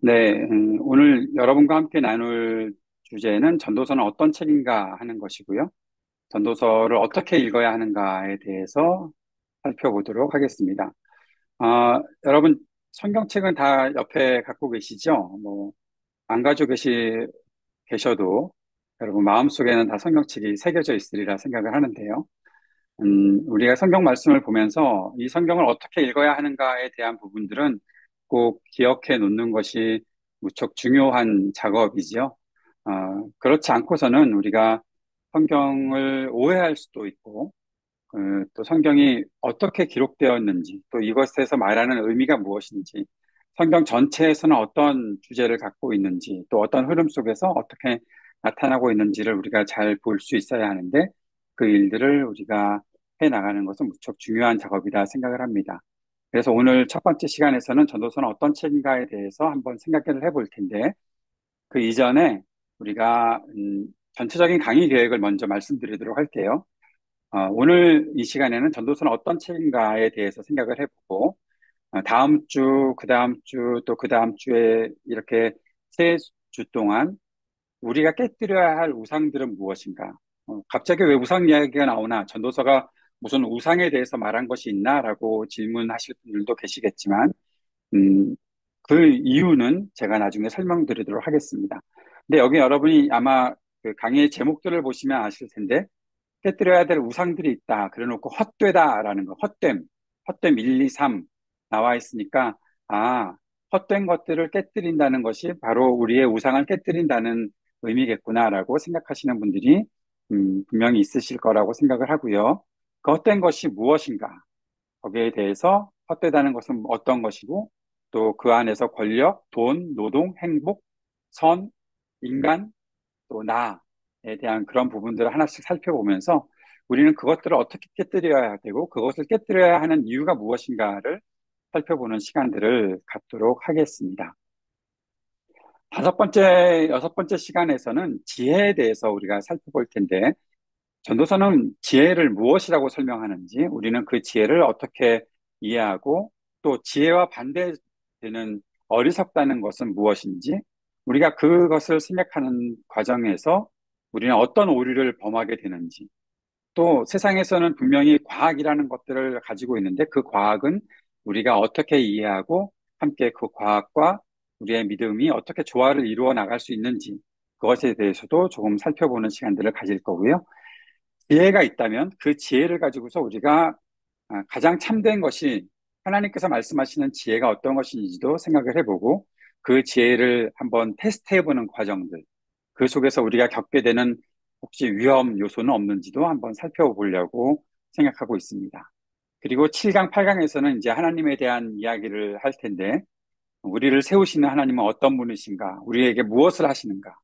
네, 오늘 여러분과 함께 나눌 주제는 전도서는 어떤 책인가 하는 것이고요. 전도서를 어떻게 읽어야 하는가에 대해서 살펴보도록 하겠습니다. 여러분, 성경책은 다 옆에 갖고 계시죠? 안 가지고 계셔도 여러분 마음속에는 다 성경책이 새겨져 있으리라 생각을 하는데요. 우리가 성경 말씀을 보면서 이 성경을 어떻게 읽어야 하는가에 대한 부분들은 꼭 기억해 놓는 것이 무척 중요한 작업이지요. 그렇지 않고서는 우리가 성경을 오해할 수도 있고, 또 성경이 어떻게 기록되었는지, 또 이것에서 말하는 의미가 무엇인지, 성경 전체에서는 어떤 주제를 갖고 있는지, 또 어떤 흐름 속에서 어떻게 나타나고 있는지를 우리가 잘 볼 수 있어야 하는데, 그 일들을 우리가 해 나가는 것은 무척 중요한 작업이다 생각을 합니다. 그래서 오늘 첫 번째 시간에서는 전도서는 어떤 책인가에 대해서 한번 생각을 해볼 텐데, 그 이전에 우리가 전체적인 강의 계획을 먼저 말씀드리도록 할게요. 오늘 이 시간에는 전도서는 어떤 책인가에 대해서 생각을 해보고, 다음 주, 그 다음 주, 또 그 다음 주에 이렇게 세 주 동안 우리가 깨뜨려야 할 우상들은 무엇인가? 갑자기 왜 우상 이야기가 나오나? 전도서가 무슨 우상에 대해서 말한 것이 있나라고 질문하실 분들도 계시겠지만, 음, 그 이유는 제가 나중에 설명드리도록 하겠습니다. 근데 여기 여러분이 아마 그 강의의 제목들을 보시면 아실 텐데, 깨뜨려야 될 우상들이 있다. 그래 놓고 헛되다라는 거, 헛됨 1, 2, 3 나와 있으니까, 아, 헛된 것들을 깨뜨린다는 것이 바로 우리의 우상을 깨뜨린다는 의미겠구나라고 생각하시는 분들이 분명히 있으실 거라고 생각을 하고요. 그 헛된 것이 무엇인가? 거기에 대해서 헛되다는 것은 어떤 것이고, 또 그 안에서 권력, 돈, 노동, 행복, 선, 인간, 또 나에 대한 그런 부분들을 하나씩 살펴보면서 우리는 그것들을 어떻게 깨뜨려야 되고 그것을 깨뜨려야 하는 이유가 무엇인가를 살펴보는 시간들을 갖도록 하겠습니다. 다섯 번째, 여섯 번째 시간에서는 지혜에 대해서 우리가 살펴볼 텐데 전도서는 지혜를 무엇이라고 설명하는지 우리는 그 지혜를 어떻게 이해하고 또 지혜와 반대되는 어리석다는 것은 무엇인지 우리가 그것을 생각하는 과정에서 우리는 어떤 오류를 범하게 되는지 또 세상에서는 분명히 과학이라는 것들을 가지고 있는데 그 과학은 우리가 어떻게 이해하고 함께 그 과학과 우리의 믿음이 어떻게 조화를 이루어 나갈 수 있는지 그것에 대해서도 조금 살펴보는 시간들을 가질 거고요. 지혜가 있다면 그 지혜를 가지고서 우리가 가장 참된 것이 하나님께서 말씀하시는 지혜가 어떤 것인지도 생각을 해보고 그 지혜를 한번 테스트해보는 과정들, 그 속에서 우리가 겪게 되는 혹시 위험 요소는 없는지도 한번 살펴보려고 생각하고 있습니다. 그리고 7강, 8강에서는 이제 하나님에 대한 이야기를 할 텐데, 우리를 세우시는 하나님은 어떤 분이신가? 우리에게 무엇을 하시는가?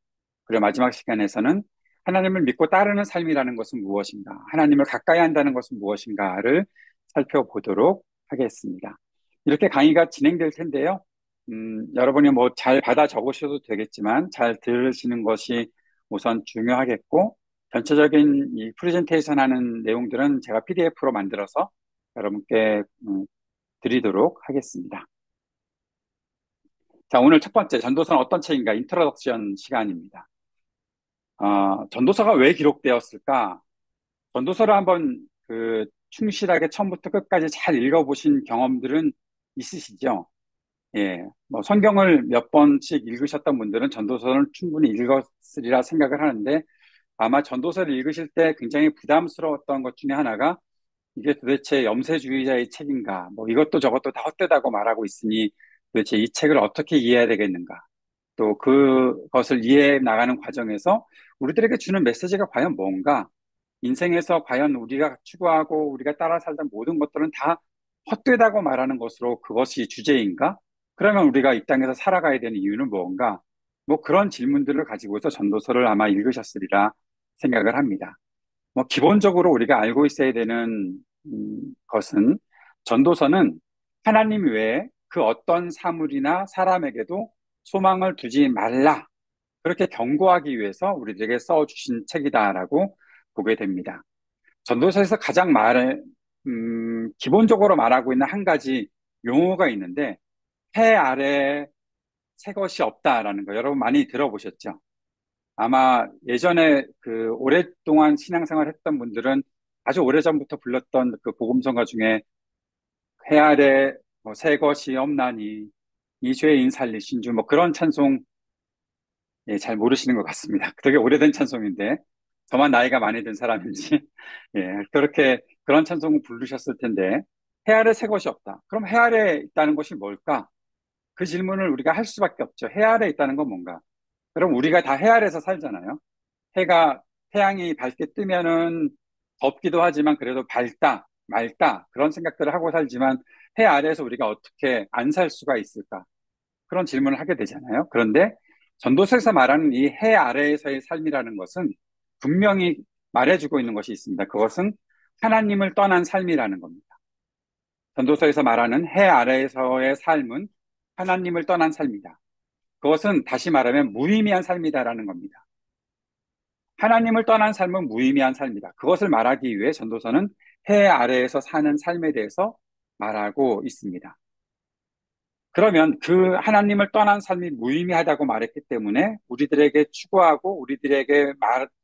그리고 마지막 시간에서는 하나님을 믿고 따르는 삶이라는 것은 무엇인가? 하나님을 가까이 한다는 것은 무엇인가를 살펴보도록 하겠습니다. 이렇게 강의가 진행될 텐데요. 여러분이 뭐 잘 받아 적으셔도 되겠지만 잘 들으시는 것이 우선 중요하겠고, 전체적인 이 프레젠테이션 하는 내용들은 제가 PDF로 만들어서 여러분께 드리도록 하겠습니다. 자, 오늘 첫 번째, 전도서는 어떤 책인가? 인트로덕션 시간입니다. 전도서가 왜 기록되었을까? 전도서를 한번 충실하게 처음부터 끝까지 잘 읽어보신 경험들은 있으시죠? 예, 뭐 성경을 몇 번씩 읽으셨던 분들은 전도서를 충분히 읽었으리라 생각을 하는데 아마 전도서를 읽으실 때 굉장히 부담스러웠던 것 중에 하나가 이게 도대체 염세주의자의 책인가? 뭐 이것도 저것도 다 헛되다고 말하고 있으니 도대체 이 책을 어떻게 이해해야 되겠는가? 또 그것을 이해해 나가는 과정에서 우리들에게 주는 메시지가 과연 뭔가? 인생에서 과연 우리가 추구하고 우리가 따라 살던 모든 것들은 다 헛되다고 말하는 것으로 그것이 주제인가? 그러면 우리가 이 땅에서 살아가야 되는 이유는 뭔가? 뭐 그런 질문들을 가지고서 전도서를 아마 읽으셨으리라 생각을 합니다. 뭐 기본적으로 우리가 알고 있어야 되는 것은 전도서는 하나님 외에 그 어떤 사물이나 사람에게도 소망을 두지 말라. 그렇게 경고하기 위해서 우리들에게 써주신 책이다라고 보게 됩니다. 전도서에서 가장 기본적으로 말하고 있는 한 가지 용어가 있는데, 해 아래 새 것이 없다라는 거 여러분 많이 들어보셨죠? 아마 예전에 그 오랫동안 신앙생활 했던 분들은 아주 오래전부터 불렀던 그 복음성가 중에 해 아래 뭐새 것이 없나니 이 죄인 살리신 주 뭐 그런 찬송 예, 잘 모르시는 것 같습니다. 되게 오래된 찬송인데 저만 나이가 많이 든 사람인지 예, 그렇게 그런 찬송을 부르셨을 텐데 해 아래 새 것이 없다. 그럼 해 아래 있다는 것이 뭘까? 그 질문을 우리가 할 수밖에 없죠. 해 아래 있다는 건 뭔가? 그럼 우리가 다 해 아래에서 살잖아요. 해가 태양이 밝게 뜨면은 덥기도 하지만 그래도 밝다, 맑다 그런 생각들을 하고 살지만 해 아래에서 우리가 어떻게 안 살 수가 있을까? 그런 질문을 하게 되잖아요. 그런데 전도서에서 말하는 이 해 아래에서의 삶이라는 것은 분명히 말해주고 있는 것이 있습니다. 그것은 하나님을 떠난 삶이라는 겁니다. 전도서에서 말하는 해 아래에서의 삶은 하나님을 떠난 삶이다. 그것은 다시 말하면 무의미한 삶이다라는 겁니다. 하나님을 떠난 삶은 무의미한 삶이다. 그것을 말하기 위해 전도서는 해 아래에서 사는 삶에 대해서 말하고 있습니다. 그러면 그 하나님을 떠난 삶이 무의미하다고 말했기 때문에 우리들에게 추구하고 우리들에게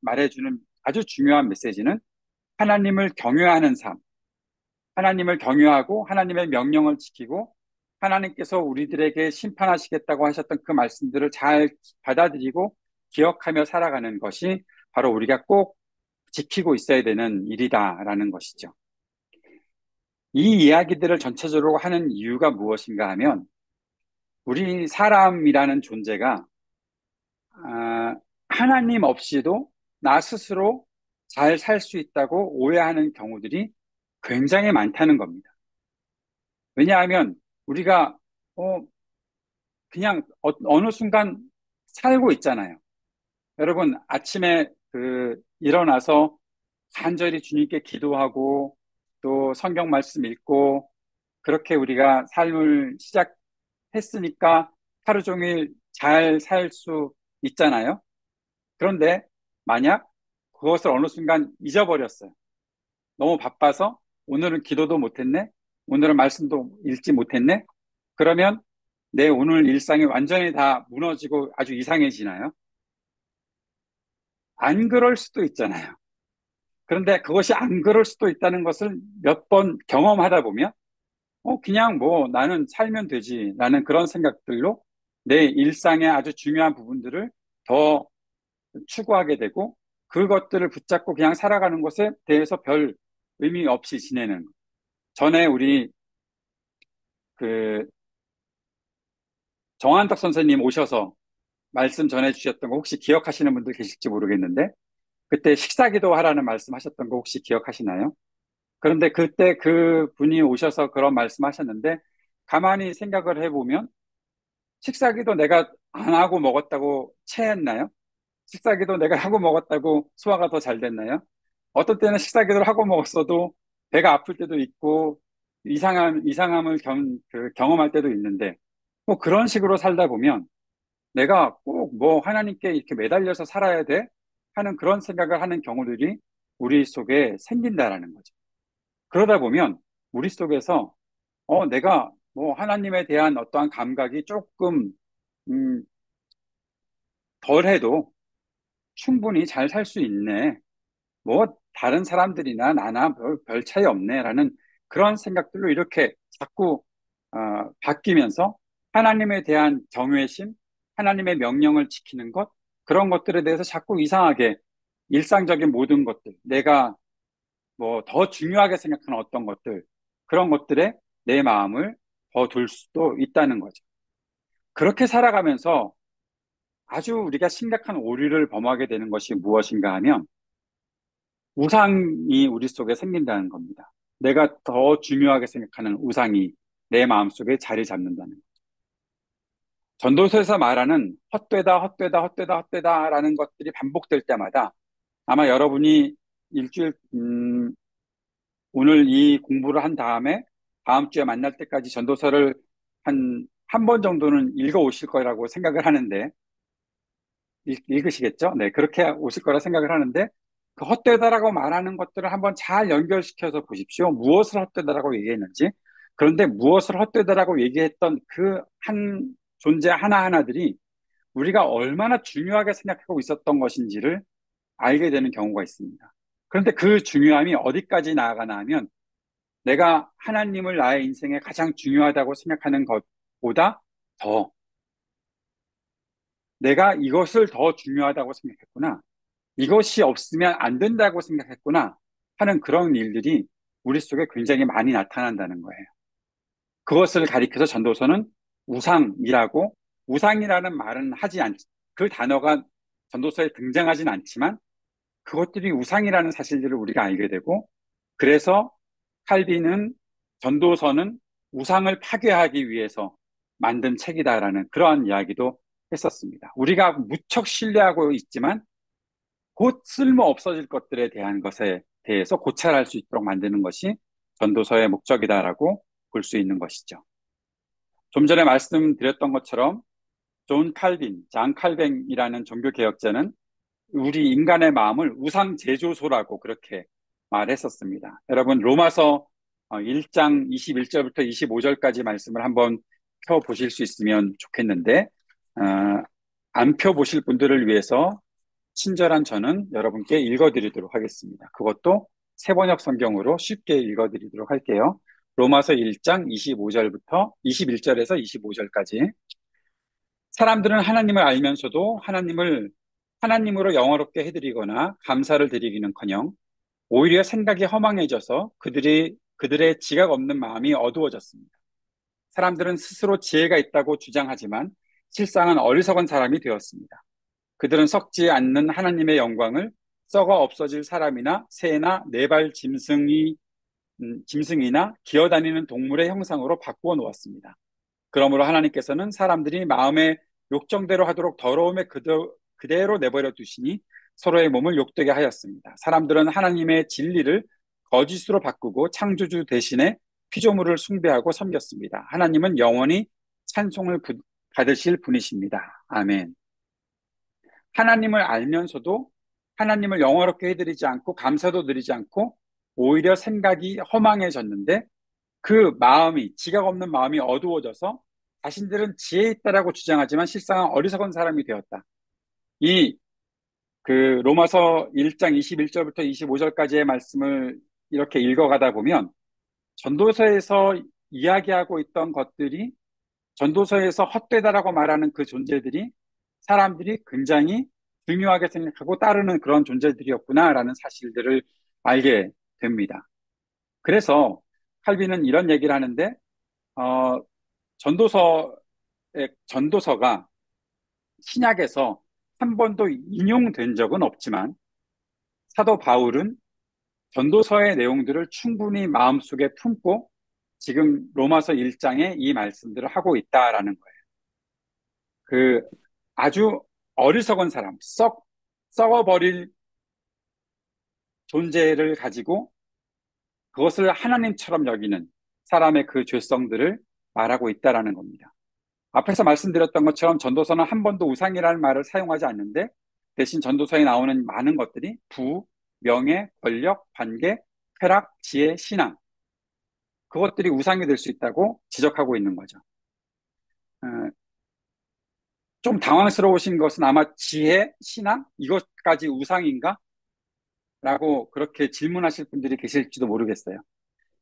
말해주는 아주 중요한 메시지는 하나님을 경외하는 삶, 하나님을 경외하고 하나님의 명령을 지키고 하나님께서 우리들에게 심판하시겠다고 하셨던 그 말씀들을 잘 받아들이고 기억하며 살아가는 것이 바로 우리가 꼭 지키고 있어야 되는 일이다라는 것이죠. 이 이야기들을 전체적으로 하는 이유가 무엇인가 하면 우리 사람이라는 존재가 하나님 없이도 나 스스로 잘 살 수 있다고 오해하는 경우들이 굉장히 많다는 겁니다. 왜냐하면 우리가 어, 그냥 어느 순간 살고 있잖아요. 여러분 아침에 일어나서 간절히 주님께 기도하고 또 성경 말씀 읽고 그렇게 우리가 삶을 시작했으니까 하루 종일 잘 살 수 있잖아요. 그런데 만약 그것을 어느 순간 잊어버렸어요. 너무 바빠서 오늘은 기도도 못했네. 오늘은 말씀도 읽지 못했네. 그러면 내 오늘 일상이 완전히 다 무너지고 아주 이상해지나요? 안 그럴 수도 있잖아요. 그런데 그것이 안 그럴 수도 있다는 것을 몇 번 경험하다 보면 그냥 뭐 나는 살면 되지. 라는 그런 생각들로 내 일상의 아주 중요한 부분들을 더 추구하게 되고 그것들을 붙잡고 그냥 살아가는 것에 대해서 별 의미 없이 지내는. 전에 우리 그 정한덕 선생님 오셔서 말씀 전해 주셨던 거 혹시 기억하시는 분들 계실지 모르겠는데 그때 식사기도 하라는 말씀 하셨던 거 혹시 기억하시나요? 그런데 그때 그 분이 오셔서 그런 말씀 하셨는데 가만히 생각을 해보면 식사기도 내가 안 하고 먹었다고 체했나요? 식사기도 내가 하고 먹었다고 소화가 더 잘 됐나요? 어떤 때는 식사기도를 하고 먹었어도 배가 아플 때도 있고 이상함을 경험할 때도 있는데 뭐 그런 식으로 살다 보면 내가 꼭 뭐 하나님께 이렇게 매달려서 살아야 돼? 하는 그런 생각을 하는 경우들이 우리 속에 생긴다라는 거죠. 그러다 보면 우리 속에서 내가 뭐 하나님에 대한 어떠한 감각이 조금 음, 덜해도 충분히 잘 살 수 있네. 뭐 다른 사람들이나 나나 별 차이 없네라는 그런 생각들로 이렇게 자꾸 바뀌면서 하나님에 대한 경외심, 하나님의 명령을 지키는 것 그런 것들에 대해서 자꾸 이상하게 일상적인 모든 것들, 내가 뭐 더 중요하게 생각하는 어떤 것들 그런 것들에 내 마음을 더 둘 수도 있다는 거죠. 그렇게 살아가면서 아주 우리가 심각한 오류를 범하게 되는 것이 무엇인가 하면 우상이 우리 속에 생긴다는 겁니다. 내가 더 중요하게 생각하는 우상이 내 마음속에 자리 잡는다는 것. 전도서에서 말하는 헛되다, 헛되다, 헛되다, 헛되다라는 것들이 반복될 때마다 아마 여러분이 일주일, 오늘 이 공부를 한 다음에 다음 주에 만날 때까지 전도서를 한 번 정도는 읽어 오실 거라고 생각을 하는데, 읽으시겠죠? 네, 그렇게 오실 거라 생각을 하는데, 그 헛되다라고 말하는 것들을 한번 잘 연결시켜서 보십시오. 무엇을 헛되다라고 얘기했는지. 그런데 무엇을 헛되다라고 얘기했던 그 한 존재 하나하나들이 우리가 얼마나 중요하게 생각하고 있었던 것인지를 알게 되는 경우가 있습니다. 그런데 그 중요함이 어디까지 나아가나 하면 내가 하나님을 나의 인생에 가장 중요하다고 생각하는 것보다 더 내가 이것을 더 중요하다고 생각했구나. 이것이 없으면 안 된다고 생각했구나 하는 그런 일들이 우리 속에 굉장히 많이 나타난다는 거예요. 그것을 가리켜서 전도서는 우상이라고, 우상이라는 말은 그 단어가 전도서에 등장하진 않지만 그것들이 우상이라는 사실들을 우리가 알게 되고, 그래서 칼빈은 전도서는 우상을 파괴하기 위해서 만든 책이다라는 그러한 이야기도 했었습니다. 우리가 무척 신뢰하고 있지만 곧 쓸모 없어질 것들에 대한 것에 대해서 고찰할 수 있도록 만드는 것이 전도서의 목적이다라고 볼 수 있는 것이죠. 좀 전에 말씀드렸던 것처럼 잔 칼뱅이라는 종교개혁자는 우리 인간의 마음을 우상 제조소라고 그렇게 말했었습니다. 여러분, 로마서 1장 21절부터 25절까지 말씀을 한번 펴보실 수 있으면 좋겠는데, 안 펴보실 분들을 위해서 친절한 저는 여러분께 읽어드리도록 하겠습니다. 그것도 세번역 성경으로 쉽게 읽어드리도록 할게요. 로마서 1장 25절부터 21절에서 25절까지. 사람들은 하나님을 알면서도 하나님으로 영화롭게 해드리거나 감사를 드리기는커녕 오히려 생각이 허망해져서 그들의 지각 없는 마음이 어두워졌습니다. 사람들은 스스로 지혜가 있다고 주장하지만 실상은 어리석은 사람이 되었습니다. 그들은 썩지 않는 하나님의 영광을 썩어 없어질 사람이나 새나 네발 짐승이나 기어다니는 동물의 형상으로 바꾸어 놓았습니다. 그러므로 하나님께서는 사람들이 마음의 욕정대로 하도록 더러움에 그대로 내버려 두시니 서로의 몸을 욕되게 하였습니다. 사람들은 하나님의 진리를 거짓으로 바꾸고 창조주 대신에 피조물을 숭배하고 섬겼습니다. 하나님은 영원히 찬송을 받으실 분이십니다. 아멘. 하나님을 알면서도 하나님을 영화롭게 해드리지 않고 감사도 드리지 않고 오히려 생각이 허망해졌는데 그 마음이, 지각 없는 마음이 어두워져서 자신들은 지혜 있다라고 주장하지만 실상은 어리석은 사람이 되었다. 로마서 1장 21절부터 25절까지의 말씀을 이렇게 읽어가다 보면 전도서에서 이야기하고 있던 것들이, 전도서에서 헛되다라고 말하는 그 존재들이 사람들이 굉장히 중요하게 생각하고 따르는 그런 존재들이었구나라는 사실들을 알게 됩니다. 그래서 칼빈은 이런 얘기를 하는데, 어, 전도서가 신약에서 한 번도 인용된 적은 없지만 사도 바울은 전도서의 내용들을 충분히 마음속에 품고 지금 로마서 1장에 이 말씀들을 하고 있다라는 거예요. 아주 어리석은 사람, 썩어버릴 존재를 가지고 그것을 하나님처럼 여기는 사람의 그 죄성들을 말하고 있다라는 겁니다. 앞에서 말씀드렸던 것처럼 전도서는 한 번도 우상이라는 말을 사용하지 않는데 대신 전도서에 나오는 많은 것들이 명예, 권력, 관계, 쾌락, 지혜, 신앙, 그것들이 우상이 될 수 있다고 지적하고 있는 거죠. 좀 당황스러우신 것은 아마 지혜, 신앙, 이것까지 우상인가? 라고 그렇게 질문하실 분들이 계실지도 모르겠어요.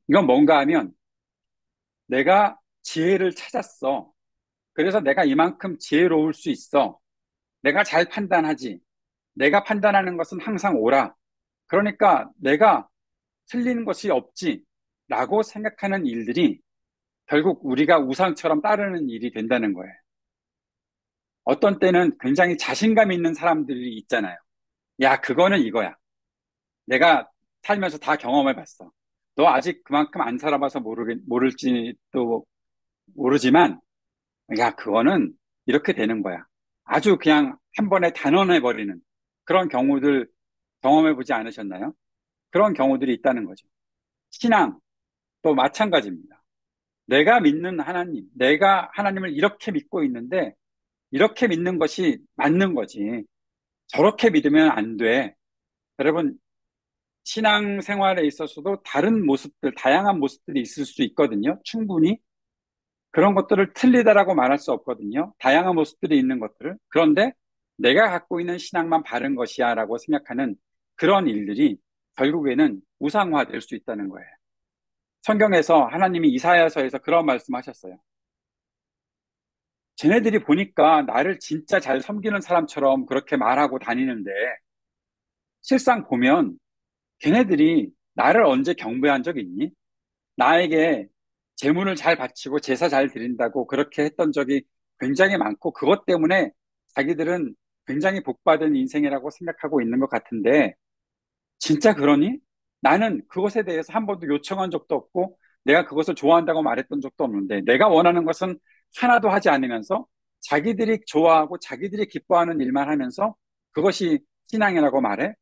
이건 뭔가 하면 내가 지혜를 찾았어. 그래서 내가 이만큼 지혜로울 수 있어. 내가 잘 판단하지. 내가 판단하는 것은 항상 옳아. 그러니까 내가 틀린 것이 없지. 라고 생각하는 일들이 결국 우리가 우상처럼 따르는 일이 된다는 거예요. 어떤 때는 굉장히 자신감 있는 사람들이 있잖아요. 야, 그거는 이거야. 내가 살면서 다 경험해 봤어. 너 아직 그만큼 안 살아봐서 모를지도 모르지만, 야, 그거는 이렇게 되는 거야. 아주 그냥 한 번에 단언해버리는 그런 경우들 경험해보지 않으셨나요? 그런 경우들이 있다는 거죠. 신앙, 또 마찬가지입니다. 내가 믿는 하나님, 내가 하나님을 이렇게 믿고 있는데, 이렇게 믿는 것이 맞는 거지. 저렇게 믿으면 안 돼. 여러분, 신앙 생활에 있어서도 다양한 모습들이 있을 수 있거든요. 충분히. 그런 것들을 틀리다라고 말할 수 없거든요. 다양한 모습들이 있는 것들을. 그런데 내가 갖고 있는 신앙만 바른 것이야 라고 생각하는 그런 일들이 결국에는 우상화될 수 있다는 거예요. 성경에서 하나님이 이사야서에서 그런 말씀하셨어요. 쟤네들이 보니까 나를 진짜 잘 섬기는 사람처럼 그렇게 말하고 다니는데 실상 보면 걔네들이 나를 언제 경배한 적 있니? 나에게 재물을 잘 바치고 제사 잘 드린다고 그렇게 했던 적이 굉장히 많고 그것 때문에 자기들은 굉장히 복받은 인생이라고 생각하고 있는 것 같은데 진짜 그러니? 나는 그것에 대해서 한 번도 요청한 적도 없고 내가 그것을 좋아한다고 말했던 적도 없는데 내가 원하는 것은 하나도 하지 않으면서 자기들이 좋아하고 자기들이 기뻐하는 일만 하면서 그것이 신앙이라고 말해?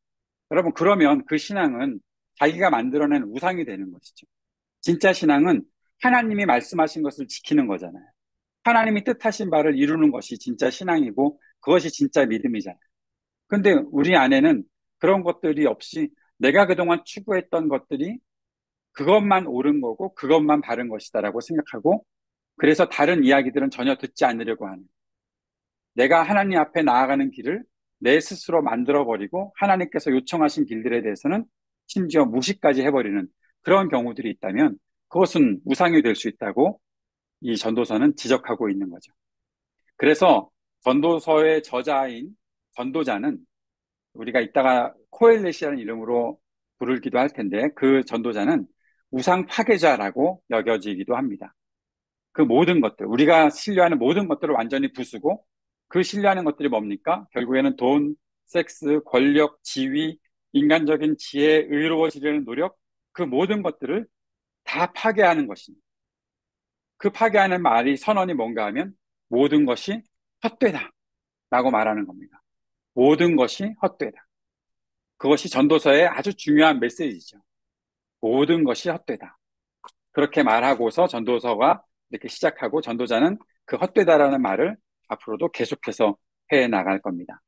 여러분, 그러면 그 신앙은 자기가 만들어낸 우상이 되는 것이죠. 진짜 신앙은 하나님이 말씀하신 것을 지키는 거잖아요. 하나님이 뜻하신 바를 이루는 것이 진짜 신앙이고 그것이 진짜 믿음이잖아요. 근데 우리 안에는 그런 것들이 없이 내가 그동안 추구했던 것들이 그것만 옳은 거고 그것만 바른 것이다라고 생각하고 그래서 다른 이야기들은 전혀 듣지 않으려고 하는 내가 하나님 앞에 나아가는 길을 내 스스로 만들어버리고 하나님께서 요청하신 길들에 대해서는 심지어 무시까지 해버리는 그런 경우들이 있다면 그것은 우상이 될 수 있다고 이 전도서는 지적하고 있는 거죠. 그래서 전도서의 저자인 전도자는 우리가 이따가 코엘렛이라는 이름으로 부르기도 할 텐데 그 전도자는 우상 파괴자라고 여겨지기도 합니다. 그 모든 것들, 우리가 신뢰하는 모든 것들을 완전히 부수고 그 신뢰하는 것들이 뭡니까? 결국에는 돈, 섹스, 권력, 지위, 인간적인 지혜, 의로워지려는 노력, 그 모든 것들을 다 파괴하는 것입니다. 그 파괴하는 말이 선언이 뭔가 하면 모든 것이 헛되다 라고 말하는 겁니다. 모든 것이 헛되다. 그것이 전도서의 아주 중요한 메시지죠. 모든 것이 헛되다. 그렇게 말하고서 전도서가 이렇게 시작하고 전도자는 그 헛되다라는 말을 앞으로도 계속해서 해 나갈 겁니다.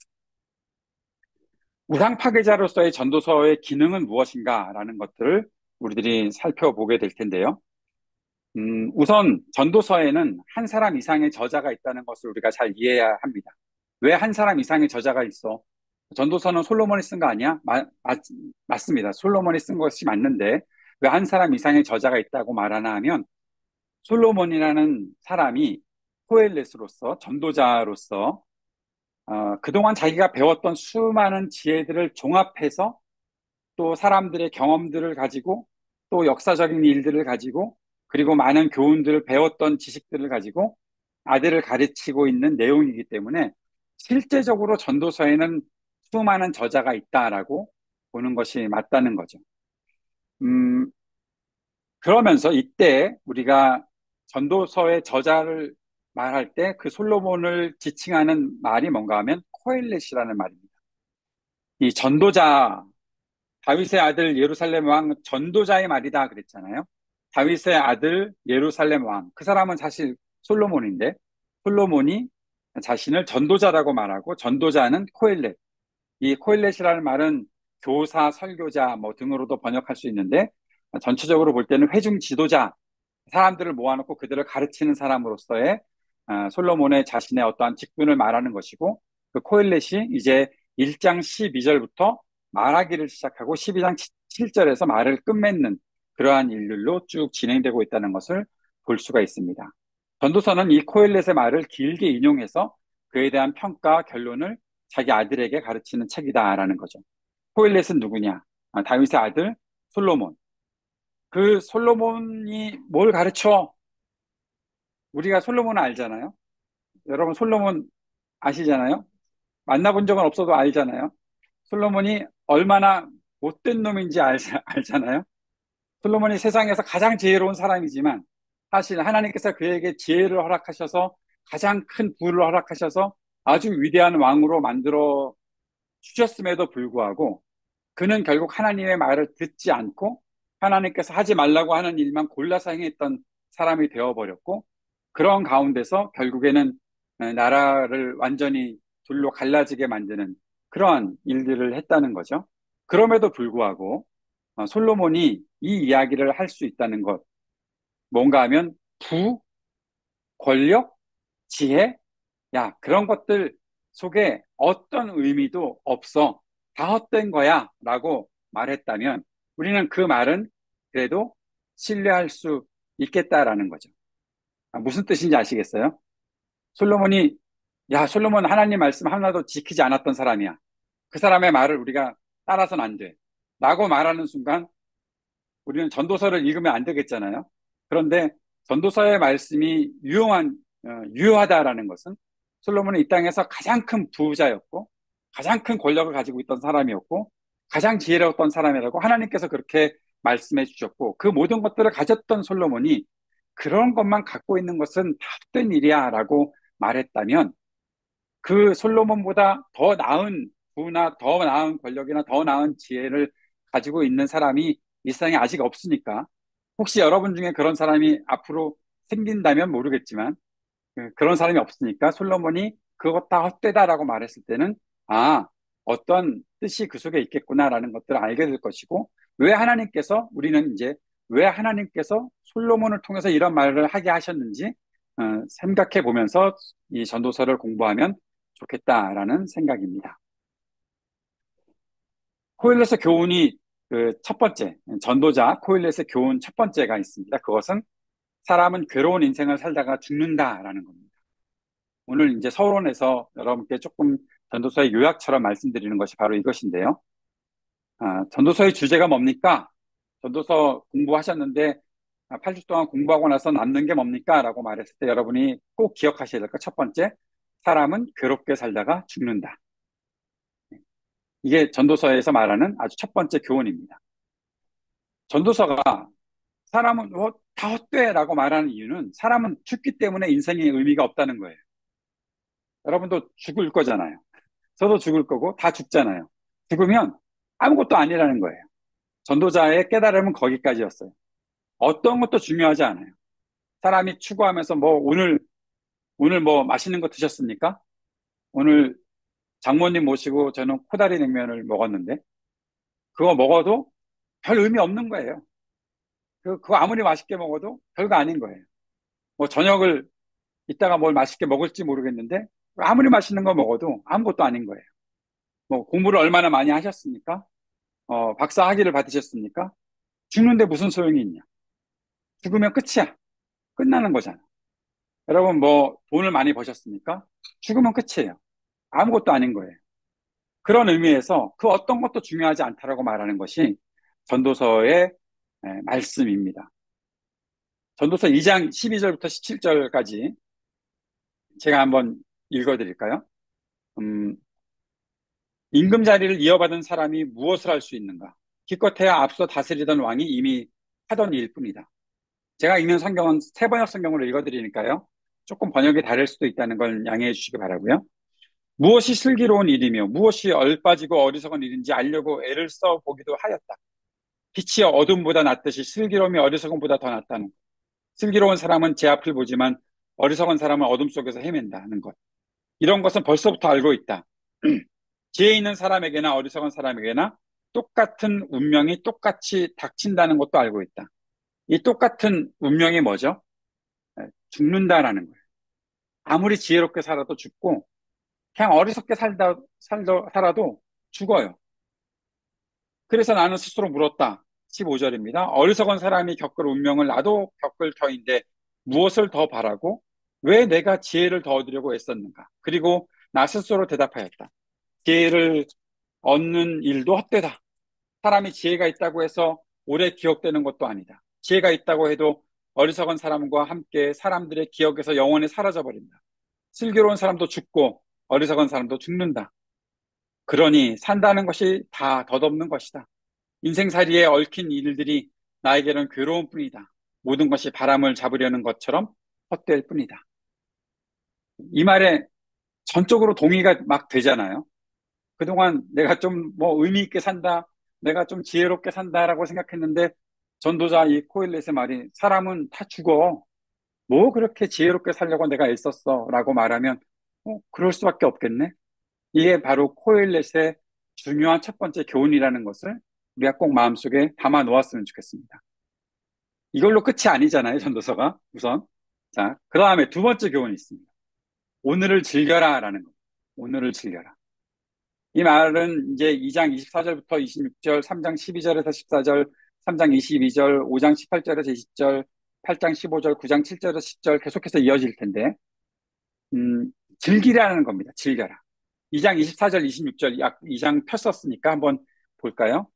우상 파괴자로서의 전도서의 기능은 무엇인가라는 것들을 우리들이 살펴보게 될 텐데요. 우선 전도서에는 한 사람 이상의 저자가 있다는 것을 우리가 잘 이해해야 합니다. 왜 한 사람 이상의 저자가 있어? 전도서는 솔로몬이 쓴 거 아니야? 맞습니다. 솔로몬이 쓴 것이 맞는데 왜 한 사람 이상의 저자가 있다고 말하나 하면 솔로몬이라는 사람이 코엘렛으로서 전도자로서 그동안 자기가 배웠던 수많은 지혜들을 종합해서 또 사람들의 경험들을 가지고 또 역사적인 일들을 가지고 그리고 많은 교훈들을 배웠던 지식들을 가지고 아들을 가르치고 있는 내용이기 때문에 실제적으로 전도서에는 수많은 저자가 있다라고 보는 것이 맞다는 거죠. 음, 그러면서 이때 우리가 전도서의 저자를 말할 때 그 솔로몬을 지칭하는 말이 뭔가 하면 코엘렛이라는 말입니다. 이 전도자, 다윗의 아들 예루살렘 왕 전도자의 말이다 그랬잖아요. 다윗의 아들 예루살렘 왕. 그 사람은 사실 솔로몬인데 솔로몬이 자신을 전도자라고 말하고 전도자는 코엘렛. 이 코엘렛이라는 말은 교사, 설교자 뭐 등으로도 번역할 수 있는데 전체적으로 볼 때는 회중 지도자, 사람들을 모아놓고 그들을 가르치는 사람으로서의 솔로몬의 자신의 어떠한 직분을 말하는 것이고 그 코엘렛이 이제 1장 12절부터 말하기를 시작하고 12장 7절에서 말을 끝맺는 그러한 일들로 쭉 진행되고 있다는 것을 볼 수가 있습니다. 전도서는 이 코엘렛의 말을 길게 인용해서 그에 대한 평가 결론을 자기 아들에게 가르치는 책이다라는 거죠. 코엘렛은 누구냐? 다윗의 아들 솔로몬. 그 솔로몬이 뭘 가르쳐? 우리가 솔로몬을 알잖아요. 여러분 솔로몬 아시잖아요. 만나본 적은 없어도 알잖아요. 솔로몬이 얼마나 못된 놈인지 알잖아요. 솔로몬이 세상에서 가장 지혜로운 사람이지만 사실 하나님께서 그에게 지혜를 허락하셔서 가장 큰 부를 허락하셔서 아주 위대한 왕으로 만들어 주셨음에도 불구하고 그는 결국 하나님의 말을 듣지 않고 하나님께서 하지 말라고 하는 일만 골라서 행했던 사람이 되어버렸고 그런 가운데서 결국에는 나라를 완전히 둘로 갈라지게 만드는 그러한 일들을 했다는 거죠. 그럼에도 불구하고 솔로몬이 이 이야기를 할 수 있다는 것, 뭔가 하면 권력, 지혜, 야, 그런 것들 속에 어떤 의미도 없어. 다 헛된 거야. 라고 말했다면 우리는 그 말은 그래도 신뢰할 수 있겠다라는 거죠. 무슨 뜻인지 아시겠어요? 솔로몬이, 야, 솔로몬 하나님 말씀 하나도 지키지 않았던 사람이야. 그 사람의 말을 우리가 따라서는 안 돼. 라고 말하는 순간 우리는 전도서를 읽으면 안 되겠잖아요. 그런데 전도서의 말씀이 유효하다라는 것은 솔로몬은 이 땅에서 가장 큰 부자였고, 가장 큰 권력을 가지고 있던 사람이었고, 가장 지혜로웠던 사람이라고 하나님께서 그렇게 말씀해 주셨고, 그 모든 것들을 가졌던 솔로몬이 그런 것만 갖고 있는 것은 다 헛된 일이야 라고 말했다면, 그 솔로몬보다 더 나은 부나 더 나은 권력이나 더 나은 지혜를 가지고 있는 사람이 이 세상에 아직 없으니까 혹시 여러분 중에 그런 사람이 앞으로 생긴다면 모르겠지만 그런 사람이 없으니까 솔로몬이 그것 다 헛되다라고 말했을 때는 아, 어떤 뜻이 그 속에 있겠구나라는 것들을 알게 될 것이고 왜 하나님께서 우리는 이제 왜 하나님께서 솔로몬을 통해서 이런 말을 하게 하셨는지 생각해 보면서 이 전도서를 공부하면 좋겠다라는 생각입니다. 코일렛의 교훈이 그 첫 번째, 전도자 코일렛의 교훈 첫 번째가 있습니다. 그것은 사람은 괴로운 인생을 살다가 죽는다라는 겁니다. 오늘 이제 서론에서 여러분께 조금 전도서의 요약처럼 말씀드리는 것이 바로 이것인데요. 전도서의 주제가 뭡니까? 전도서 공부하셨는데 8주 동안 공부하고 나서 남는 게 뭡니까? 라고 말했을 때 여러분이 꼭 기억하셔야 될 것 첫 번째, 사람은 괴롭게 살다가 죽는다. 이게 전도서에서 말하는 아주 첫 번째 교훈입니다. 전도서가 사람은 다 헛되라고 말하는 이유는 사람은 죽기 때문에 인생에 의미가 없다는 거예요. 여러분도 죽을 거잖아요. 저도 죽을 거고 다 죽잖아요. 죽으면 아무것도 아니라는 거예요. 전도자의 깨달음은 거기까지였어요. 어떤 것도 중요하지 않아요. 사람이 추구하면서 뭐 오늘 뭐 맛있는 거 드셨습니까? 오늘 장모님 모시고 저는 코다리 냉면을 먹었는데 그거 먹어도 별 의미 없는 거예요. 그거 아무리 맛있게 먹어도 별거 아닌 거예요. 뭐 저녁을 이따가 뭘 맛있게 먹을지 모르겠는데 아무리 맛있는 거 먹어도 아무것도 아닌 거예요. 뭐 공부를 얼마나 많이 하셨습니까? 박사 학위를 받으셨습니까? 죽는데 무슨 소용이 있냐? 죽으면 끝이야. 끝나는 거잖아. 여러분 뭐 돈을 많이 버셨습니까? 죽으면 끝이에요. 아무것도 아닌 거예요. 그런 의미에서 그 어떤 것도 중요하지 않다라고 말하는 것이 전도서의 말씀입니다. 전도서 2장 12절부터 17절까지 제가 한번 읽어드릴까요? 음, 임금 자리를 이어받은 사람이 무엇을 할 수 있는가? 기껏해야 앞서 다스리던 왕이 이미 하던 일뿐이다. 제가 읽는 성경은 세 번역 성경으로 읽어드리니까요. 조금 번역이 다를 수도 있다는 걸 양해해 주시기 바라고요. 무엇이 슬기로운 일이며 무엇이 얼빠지고 어리석은 일인지 알려고 애를 써 보기도 하였다. 빛이 어둠보다 낫듯이 슬기로움이 어리석음보다 더 낫다는 것. 슬기로운 사람은 제 앞을 보지만 어리석은 사람은 어둠 속에서 헤맨다는 것. 이런 것은 벌써부터 알고 있다. 지혜 있는 사람에게나 어리석은 사람에게나 똑같은 운명이 똑같이 닥친다는 것도 알고 있다. 이 똑같은 운명이 뭐죠? 죽는다라는 거예요. 아무리 지혜롭게 살아도 죽고, 그냥 어리석게 살아도 죽어요. 그래서 나는 스스로 물었다. 15절입니다. 어리석은 사람이 겪을 운명을 나도 겪을 터인데 무엇을 더 바라고 왜 내가 지혜를 더 얻으려고 애썼는가? 그리고 나 스스로 대답하였다. 지혜를 얻는 일도 헛되다. 사람이 지혜가 있다고 해서 오래 기억되는 것도 아니다. 지혜가 있다고 해도 어리석은 사람과 함께 사람들의 기억에서 영원히 사라져 버린다. 슬기로운 사람도 죽고 어리석은 사람도 죽는다. 그러니 산다는 것이 다 덧없는 것이다. 인생살이에 얽힌 일들이 나에게는 괴로운 뿐이다. 모든 것이 바람을 잡으려는 것처럼 헛될 뿐이다. 이 말에 전적으로 동의가 막 되잖아요. 그동안 내가 좀 뭐 의미 있게 산다, 내가 좀 지혜롭게 산다라고 생각했는데 전도자 이 코일렛의 말이 사람은 다 죽어. 뭐 그렇게 지혜롭게 살려고 내가 애썼어 라고 말하면 그럴 수밖에 없겠네. 이게 바로 코일렛의 중요한 첫 번째 교훈이라는 것을 우리가 꼭 마음속에 담아 놓았으면 좋겠습니다. 이걸로 끝이 아니잖아요, 전도서가. 우선. 자, 그 다음에 두 번째 교훈이 있습니다. 오늘을 즐겨라라는 겁니다. 오늘을 즐겨라. 이 말은 이제 2장 24절부터 26절, 3장 12절에서 14절, 3장 22절, 5장 18절에서 20절, 8장 15절, 9장 7절에서 10절 계속해서 이어질 텐데, 즐기라는 겁니다. 즐겨라. 2장 24절, 26절, 약 2장 폈었으니까 한번 볼까요?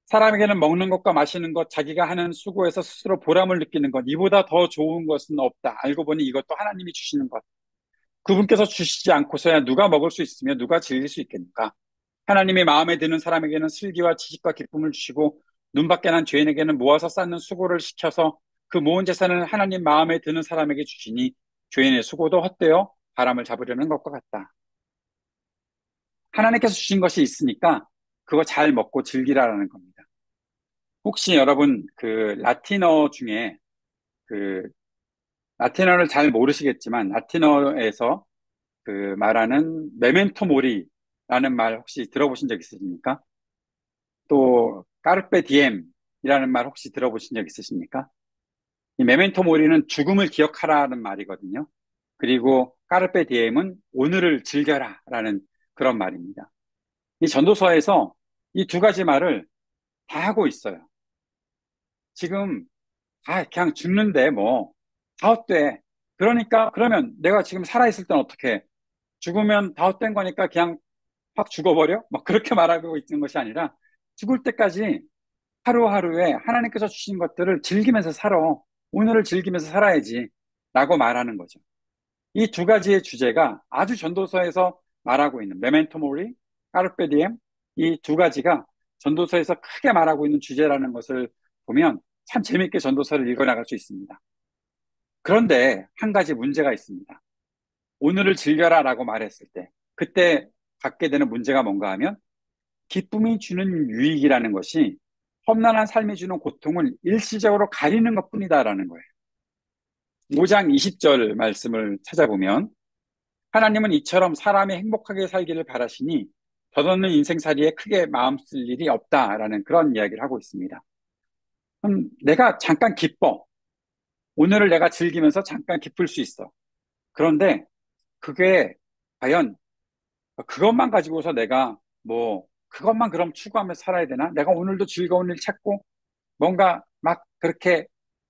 사람에게는 먹는 것과 마시는 것, 자기가 하는 수고에서 스스로 보람을 느끼는 것, 이보다 더 좋은 것은 없다. 알고 보니 이것도 하나님이 주시는 것. 그분께서 주시지 않고서야 누가 먹을 수 있으며 누가 즐길 수 있겠는가? 하나님이 마음에 드는 사람에게는 슬기와 지식과 기쁨을 주시고 눈밖에 난 죄인에게는 모아서 쌓는 수고를 시켜서 그 모은 재산을 하나님 마음에 드는 사람에게 주시니 죄인의 수고도 헛되어 바람을 잡으려는 것과 같다. 하나님께서 주신 것이 있으니까 그거 잘 먹고 즐기라라는 겁니다. 혹시 여러분 그 라틴어 중에 그 라틴어를 잘 모르시겠지만 라틴어에서 그 말하는 메멘토 모리라는 말 혹시 들어보신 적 있으십니까? 또 까르페 디엠이라는 말 혹시 들어보신 적 있으십니까? 이 메멘토 모리는 죽음을 기억하라는 말이거든요. 그리고 까르페 디엠은 오늘을 즐겨라라는 그런 말입니다. 이 전도서에서 이 두 가지 말을 다 하고 있어요. 지금 그냥 죽는데 뭐 다 헛돼. 그러니까 그러면 내가 지금 살아있을 땐 어떻게 죽으면 다 헛된 거니까 그냥 확 죽어버려? 막 그렇게 말하고 있는 것이 아니라 죽을 때까지 하루하루에 하나님께서 주신 것들을 즐기면서 살아. 오늘을 즐기면서 살아야지. 라고 말하는 거죠. 이 두 가지의 주제가 아주 전도서에서 말하고 있는 메멘토 모리, 까르페 디엠 이 두 가지가 전도서에서 크게 말하고 있는 주제라는 것을 보면 참 재밌게 전도서를 읽어나갈 수 있습니다. 그런데 한 가지 문제가 있습니다. 오늘을 즐겨라라고 말했을 때 그때 갖게 되는 문제가 뭔가 하면 기쁨이 주는 유익이라는 것이 험난한 삶이 주는 고통을 일시적으로 가리는 것뿐이다라는 거예요. 5장 20절 말씀을 찾아보면 하나님은 이처럼 사람이 행복하게 살기를 바라시니 덧없는 인생살이에 크게 마음 쓸 일이 없다라는 그런 이야기를 하고 있습니다. 내가 잠깐 기뻐. 오늘을 내가 즐기면서 잠깐 기쁠 수 있어. 그런데 그게 과연 그것만 가지고서 내가 뭐 그것만 그럼 추구하며 살아야 되나? 내가 오늘도 즐거운 일 찾고 뭔가 막 그렇게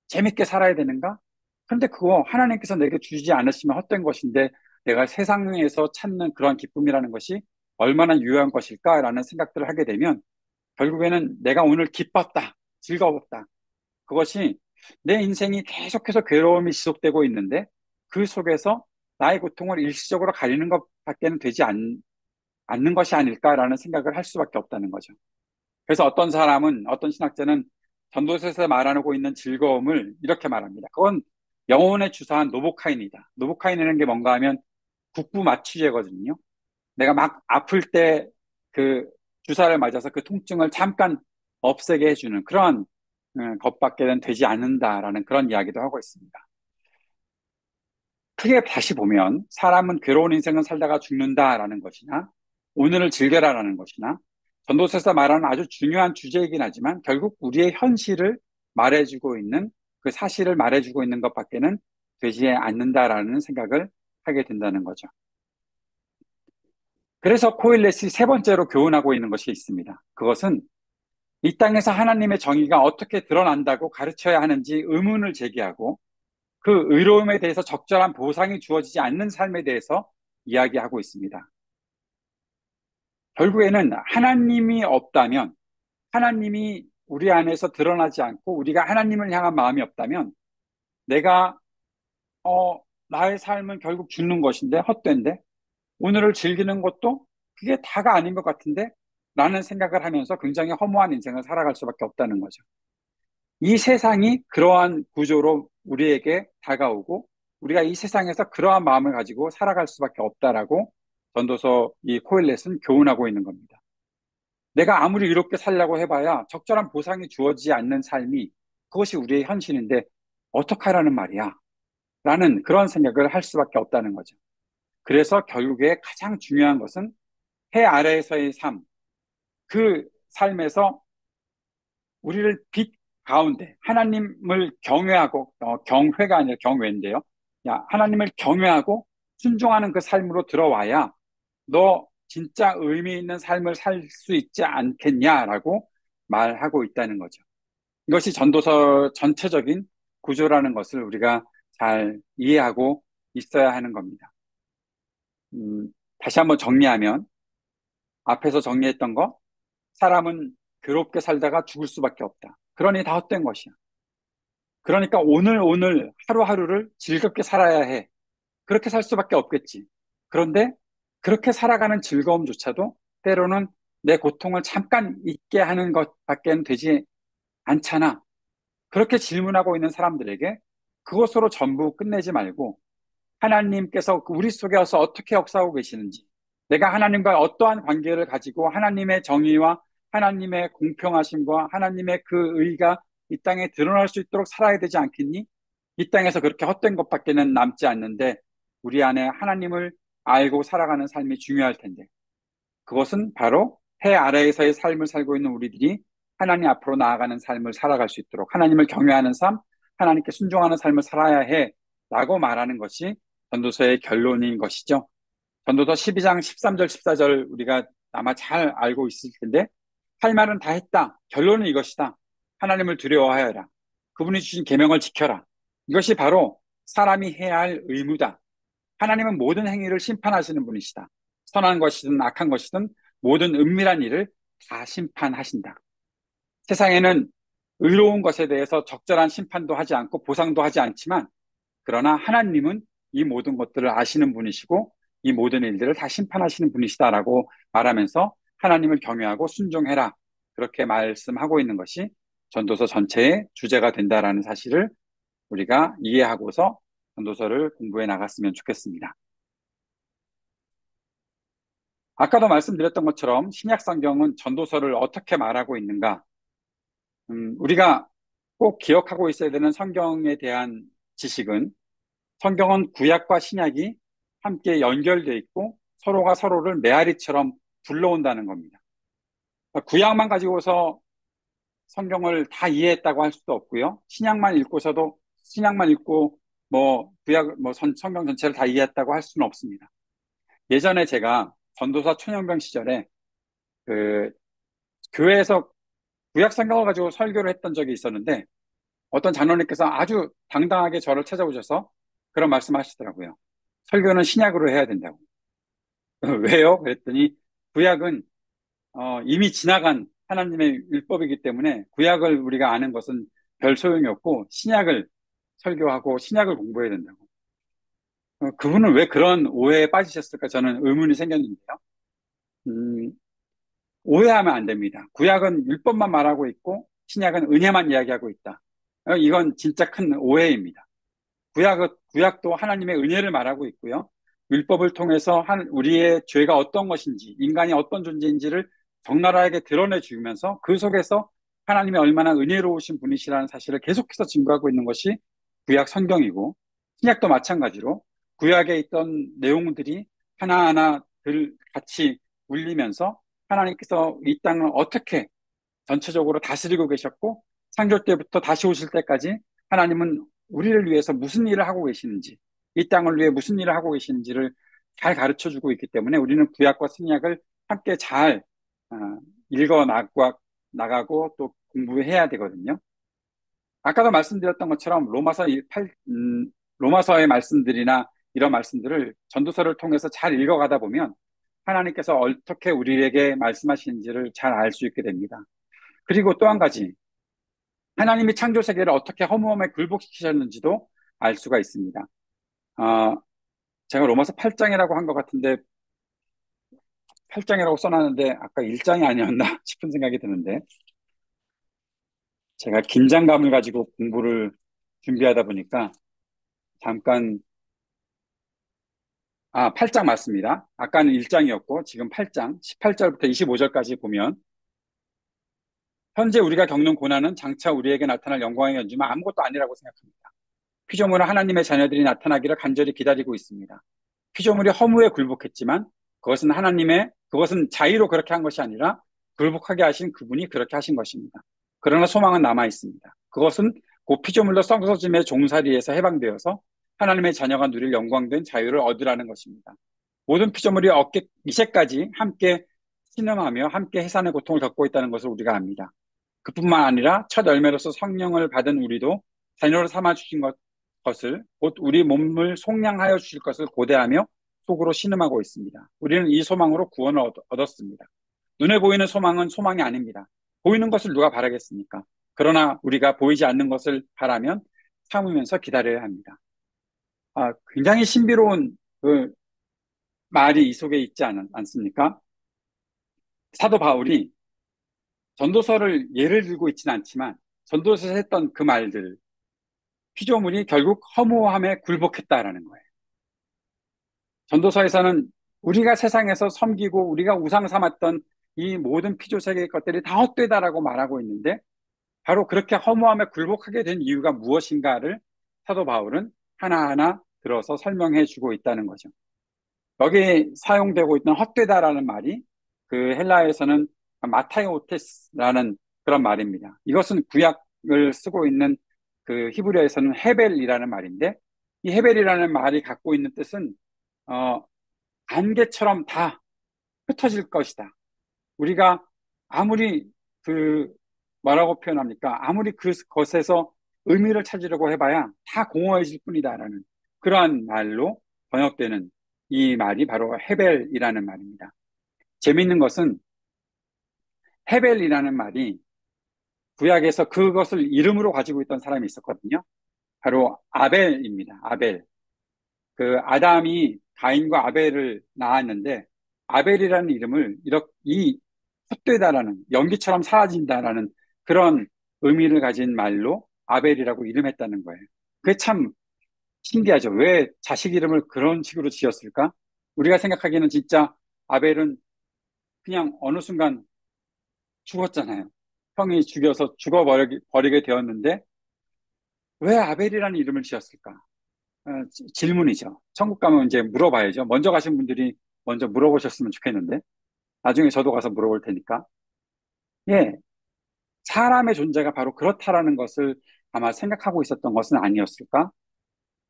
재밌게 살아야 되는가? 그런데 그거 하나님께서 내게 주지 않으시면 헛된 것인데 내가 세상에서 찾는 그러한 기쁨이라는 것이 얼마나 유효한 것일까라는 생각들을 하게 되면 결국에는 내가 오늘 기뻤다, 즐거웠다. 그것이 내 인생이 계속해서 괴로움이 지속되고 있는데 그 속에서 나의 고통을 일시적으로 가리는 것밖에는 되지 않는 것이 아닐까라는 생각을 할 수밖에 없다는 거죠. 그래서 어떤 사람은, 어떤 신학자는 전도서에서 말하고 있는 즐거움을 이렇게 말합니다. 그건 영혼에 주사한 노보카인이다. 노보카인이라는 게 뭔가 하면 국부 마취제거든요. 내가 막 아플 때 그 주사를 맞아서 그 통증을 잠깐 없애게 해주는 그런 것밖에는 되지 않는다라는 그런 이야기도 하고 있습니다. 크게 다시 보면 사람은 괴로운 인생을 살다가 죽는다라는 것이나 오늘을 즐겨라라는 것이나 전도서에서 말하는 아주 중요한 주제이긴 하지만 결국 우리의 현실을 말해주고 있는 그 사실을 말해주고 있는 것밖에는 되지 않는다라는 생각을 하게 된다는 거죠. 그래서 코일렛이 세 번째로 교훈하고 있는 것이 있습니다. 그것은 이 땅에서 하나님의 정의가 어떻게 드러난다고 가르쳐야 하는지 의문을 제기하고 그 의로움에 대해서 적절한 보상이 주어지지 않는 삶에 대해서 이야기하고 있습니다. 결국에는 하나님이 없다면, 하나님이 우리 안에서 드러나지 않고 우리가 하나님을 향한 마음이 없다면 내가 나의 삶은 결국 죽는 것인데 헛된데 오늘을 즐기는 것도 그게 다가 아닌 것 같은데 라는 생각을 하면서 굉장히 허무한 인생을 살아갈 수밖에 없다는 거죠. 이 세상이 그러한 구조로 우리에게 다가오고 우리가 이 세상에서 그러한 마음을 가지고 살아갈 수밖에 없다라고 전도서 이 코일렛은 교훈하고 있는 겁니다. 내가 아무리 이롭게 살려고 해봐야 적절한 보상이 주어지지 않는 삶이 그것이 우리의 현실인데 어떡하라는 말이야? 라는 그런 생각을 할 수밖에 없다는 거죠. 그래서 결국에 가장 중요한 것은 해 아래에서의 삶, 그 삶에서 우리를 빛 가운데 하나님을 경외하고, 경회가 아니라 경외인데요. 야, 하나님을 경외하고 순종하는 그 삶으로 들어와야 너 진짜 의미 있는 삶을 살 수 있지 않겠냐라고 말하고 있다는 거죠. 이것이 전도서 전체적인 구조라는 것을 우리가 잘 이해하고 있어야 하는 겁니다. 다시 한번 정리하면 앞에서 정리했던 거, 사람은 괴롭게 살다가 죽을 수밖에 없다. 그러니 다 헛된 것이야. 그러니까 오늘 하루하루를 즐겁게 살아야 해. 그렇게 살 수밖에 없겠지. 그런데 그렇게 살아가는 즐거움조차도 때로는 내 고통을 잠깐 잊게 하는 것밖에 되지 않잖아. 그렇게 질문하고 있는 사람들에게 그것으로 전부 끝내지 말고 하나님께서 우리 속에서 어떻게 역사하고 계시는지, 내가 하나님과 어떠한 관계를 가지고 하나님의 정의와 하나님의 공평하심과 하나님의 그 의가 이 땅에 드러날 수 있도록 살아야 되지 않겠니? 이 땅에서 그렇게 헛된 것밖에는 남지 않는데 우리 안에 하나님을 알고 살아가는 삶이 중요할 텐데, 그것은 바로 해 아래에서의 삶을 살고 있는 우리들이 하나님 앞으로 나아가는 삶을 살아갈 수 있도록 하나님을 경외하는 삶, 하나님께 순종하는 삶을 살아야 해 라고 말하는 것이 전도서의 결론인 것이죠. 전도서 12장 13절 14절 우리가 아마 잘 알고 있을 텐데, 할 말은 다 했다. 결론은 이것이다. 하나님을 두려워하여라. 그분이 주신 계명을 지켜라. 이것이 바로 사람이 해야 할 의무다. 하나님은 모든 행위를 심판하시는 분이시다. 선한 것이든 악한 것이든 모든 은밀한 일을 다 심판하신다. 세상에는 의로운 것에 대해서 적절한 심판도 하지 않고 보상도 하지 않지만, 그러나 하나님은 이 모든 것들을 아시는 분이시고 이 모든 일들을 다 심판하시는 분이시다라고 말하면서 하나님을 경외하고 순종해라, 그렇게 말씀하고 있는 것이 전도서 전체의 주제가 된다라는 사실을 우리가 이해하고서 전도서를 공부해 나갔으면 좋겠습니다. 아까도 말씀드렸던 것처럼 신약 성경은 전도서를 어떻게 말하고 있는가? 우리가 꼭 기억하고 있어야 되는 성경에 대한 지식은, 성경은 구약과 신약이 함께 연결되어 있고 서로가 서로를 메아리처럼 불러온다는 겁니다. 구약만 가지고서 성경을 다 이해했다고 할 수도 없고요. 신약만 읽고 성경 전체를 다 이해했다고 할 수는 없습니다. 예전에 제가 전도사 천연병 시절에 그 교회에서 구약 성경을 가지고 설교를 했던 적이 있었는데, 어떤 장로님께서 아주 당당하게 저를 찾아오셔서 그런 말씀하시더라고요. 설교는 신약으로 해야 된다고. 왜요? 그랬더니 구약은 이미 지나간 하나님의 율법이기 때문에 구약을 우리가 아는 것은 별 소용이 없고 신약을 설교하고 신약을 공부해야 된다고. 그분은 왜 그런 오해에 빠지셨을까 저는 의문이 생겼는데요. 음, 오해하면 안 됩니다. 구약은 율법만 말하고 있고 신약은 은혜만 이야기하고 있다. 이건 진짜 큰 오해입니다. 구약도 하나님의 은혜를 말하고 있고요. 율법을 통해서 우리의 죄가 어떤 것인지, 인간이 어떤 존재인지를 적나라하게 드러내 주면서 그 속에서 하나님이 얼마나 은혜로우신 분이시라는 사실을 계속해서 증거하고 있는 것이 구약 성경이고, 신약도 마찬가지로 구약에 있던 내용들이 하나하나 같이 울리면서 하나님께서 이 땅을 어떻게 전체적으로 다스리고 계셨고, 창조 때부터 다시 오실 때까지 하나님은 우리를 위해서 무슨 일을 하고 계시는지, 이 땅을 위해 무슨 일을 하고 계시는지를 잘 가르쳐 주고 있기 때문에 우리는 구약과 신약을 함께 잘 어, 읽어 나가고 또 공부해야 되거든요. 아까도 말씀드렸던 것처럼 로마서의 말씀들이나 이런 말씀들을 전도서를 통해서 잘 읽어가다 보면 하나님께서 어떻게 우리에게 말씀하시는지를 잘 알 수 있게 됩니다. 그리고 또 한 가지, 하나님이 창조 세계를 어떻게 허무함에 굴복시키셨는지도 알 수가 있습니다. 어, 제가 로마서 8장이라고 한 것 같은데 8장이라고 써놨는데 아까 1장이 아니었나 싶은 생각이 드는데, 제가 긴장감을 가지고 공부를 준비하다 보니까 잠깐 8장 맞습니다. 아까는 1장이었고 지금 8장 18절부터 25절까지 보면, 현재 우리가 겪는 고난은 장차 우리에게 나타날 영광의 연주만 아무것도 아니라고 생각합니다. 피조물은 하나님의 자녀들이 나타나기를 간절히 기다리고 있습니다. 피조물이 허무에 굴복했지만 그것은 자의로 그렇게 한 것이 아니라 굴복하게 하신 그분이 그렇게 하신 것입니다. 그러나 소망은 남아 있습니다. 그것은 그 피조물로 썩어짐의 종살이에서 해방되어서 하나님의 자녀가 누릴 영광된 자유를 얻으라는 것입니다. 모든 피조물이 이제까지 함께 신음하며 함께 해산의 고통을 겪고 있다는 것을 우리가 압니다. 그뿐만 아니라 첫 열매로서 성령을 받은 우리도 자녀로 삼아 주신 것을 곧 우리 몸을 속량하여 주실 것을 고대하며 속으로 신음하고 있습니다. 우리는 이 소망으로 구원을 얻었습니다. 눈에 보이는 소망은 소망이 아닙니다. 보이는 것을 누가 바라겠습니까? 그러나 우리가 보이지 않는 것을 바라면 참으면서 기다려야 합니다. 굉장히 신비로운 그 말이 이 속에 있지 않습니까? 사도 바울이 전도서를 예를 들고 있지는 않지만 전도서에서 했던 그 말들, 피조물이 결국 허무함에 굴복했다라는 거예요. 전도서에서는 우리가 세상에서 섬기고 우리가 우상 삼았던 이 모든 피조세계의 것들이 다 헛되다라고 말하고 있는데 바로 그렇게 허무함에 굴복하게 된 이유가 무엇인가를 사도 바울은 하나하나 들어서 설명해 주고 있다는 거죠. 여기 사용되고 있는 헛되다라는 말이 그 헬라에서는 마타이오테스라는 그런 말입니다. 이것은 구약을 쓰고 있는 그 히브리어에서는 헤벨이라는 말인데 이 헤벨이라는 말이 갖고 있는 뜻은 어, 안개처럼 다 흩어질 것이다. 우리가 아무리 그 뭐라고 표현합니까? 아무리 그것에서 의미를 찾으려고 해봐야 다 공허해질 뿐이다라는 그러한 말로 번역되는 이 말이 바로 헤벨이라는 말입니다. 재미있는 것은 헤벨이라는 말이 구약에서 그것을 이름으로 가지고 있던 사람이 있었거든요. 바로 아벨입니다. 아벨. 그 아담이 가인과 아벨을 낳았는데 아벨이라는 이름을 이렇게 이 헛되다라는 연기처럼 사라진다라는 그런 의미를 가진 말로 아벨이라고 이름했다는 거예요. 그게 참 신기하죠. 왜 자식 이름을 그런 식으로 지었을까? 우리가 생각하기에는 진짜 아벨은 그냥 어느 순간 죽었잖아요. 형이 죽여서 죽어버리게 되었는데 왜 아벨이라는 이름을 지었을까? 질문이죠. 천국 가면 이제 물어봐야죠. 먼저 가신 분들이 먼저 물어보셨으면 좋겠는데 나중에 저도 가서 물어볼 테니까. 예, 사람의 존재가 바로 그렇다라는 것을 아마 생각하고 있었던 것은 아니었을까?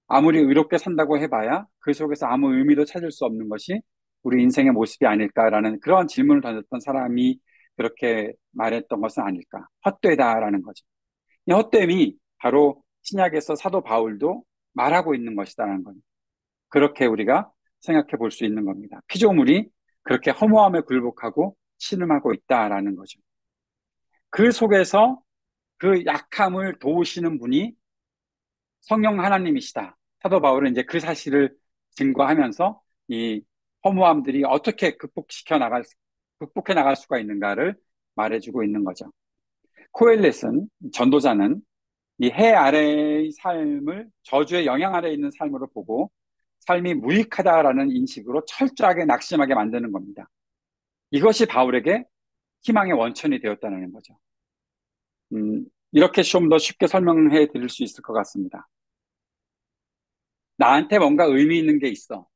아무리 의롭게 산다고 해봐야 그 속에서 아무 의미도 찾을 수 없는 것이 우리 인생의 모습이 아닐까라는 그런 질문을 던졌던 사람이 그렇게 말했던 것은 아닐까? 헛되다라는 거죠. 이 헛됨이 바로 신약에서 사도 바울도 말하고 있는 것이다라는 겁니다. 그렇게 우리가 생각해 볼 수 있는 겁니다. 피조물이 그렇게 허무함에 굴복하고 신음하고 있다라는 거죠. 그 속에서 그 약함을 도우시는 분이 성령 하나님이시다. 사도 바울은 이제 그 사실을 증거하면서 이 허무함들이 어떻게 극복해 나갈 수가 있는가를 말해주고 있는 거죠. 코엘렛은, 전도자는 이 해 아래의 삶을 저주의 영향 아래에 있는 삶으로 보고 삶이 무익하다라는 인식으로 철저하게 낙심하게 만드는 겁니다. 이것이 바울에게 희망의 원천이 되었다는 거죠. 이렇게 좀 더 쉽게 설명해 드릴 수 있을 것 같습니다. 나한테 뭔가 의미 있는 게 있어.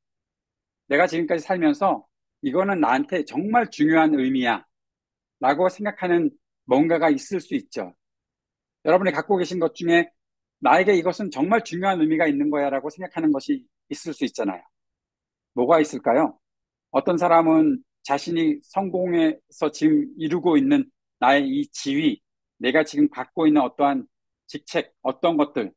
내가 지금까지 살면서 이거는 나한테 정말 중요한 의미야. 라고 생각하는 뭔가가 있을 수 있죠. 여러분이 갖고 계신 것 중에 나에게 이것은 정말 중요한 의미가 있는 거야 라고 생각하는 것이 있을 수 있잖아요. 뭐가 있을까요? 어떤 사람은 자신이 성공해서 지금 이루고 있는 나의 이 지위, 내가 지금 갖고 있는 어떠한 직책, 어떤 것들,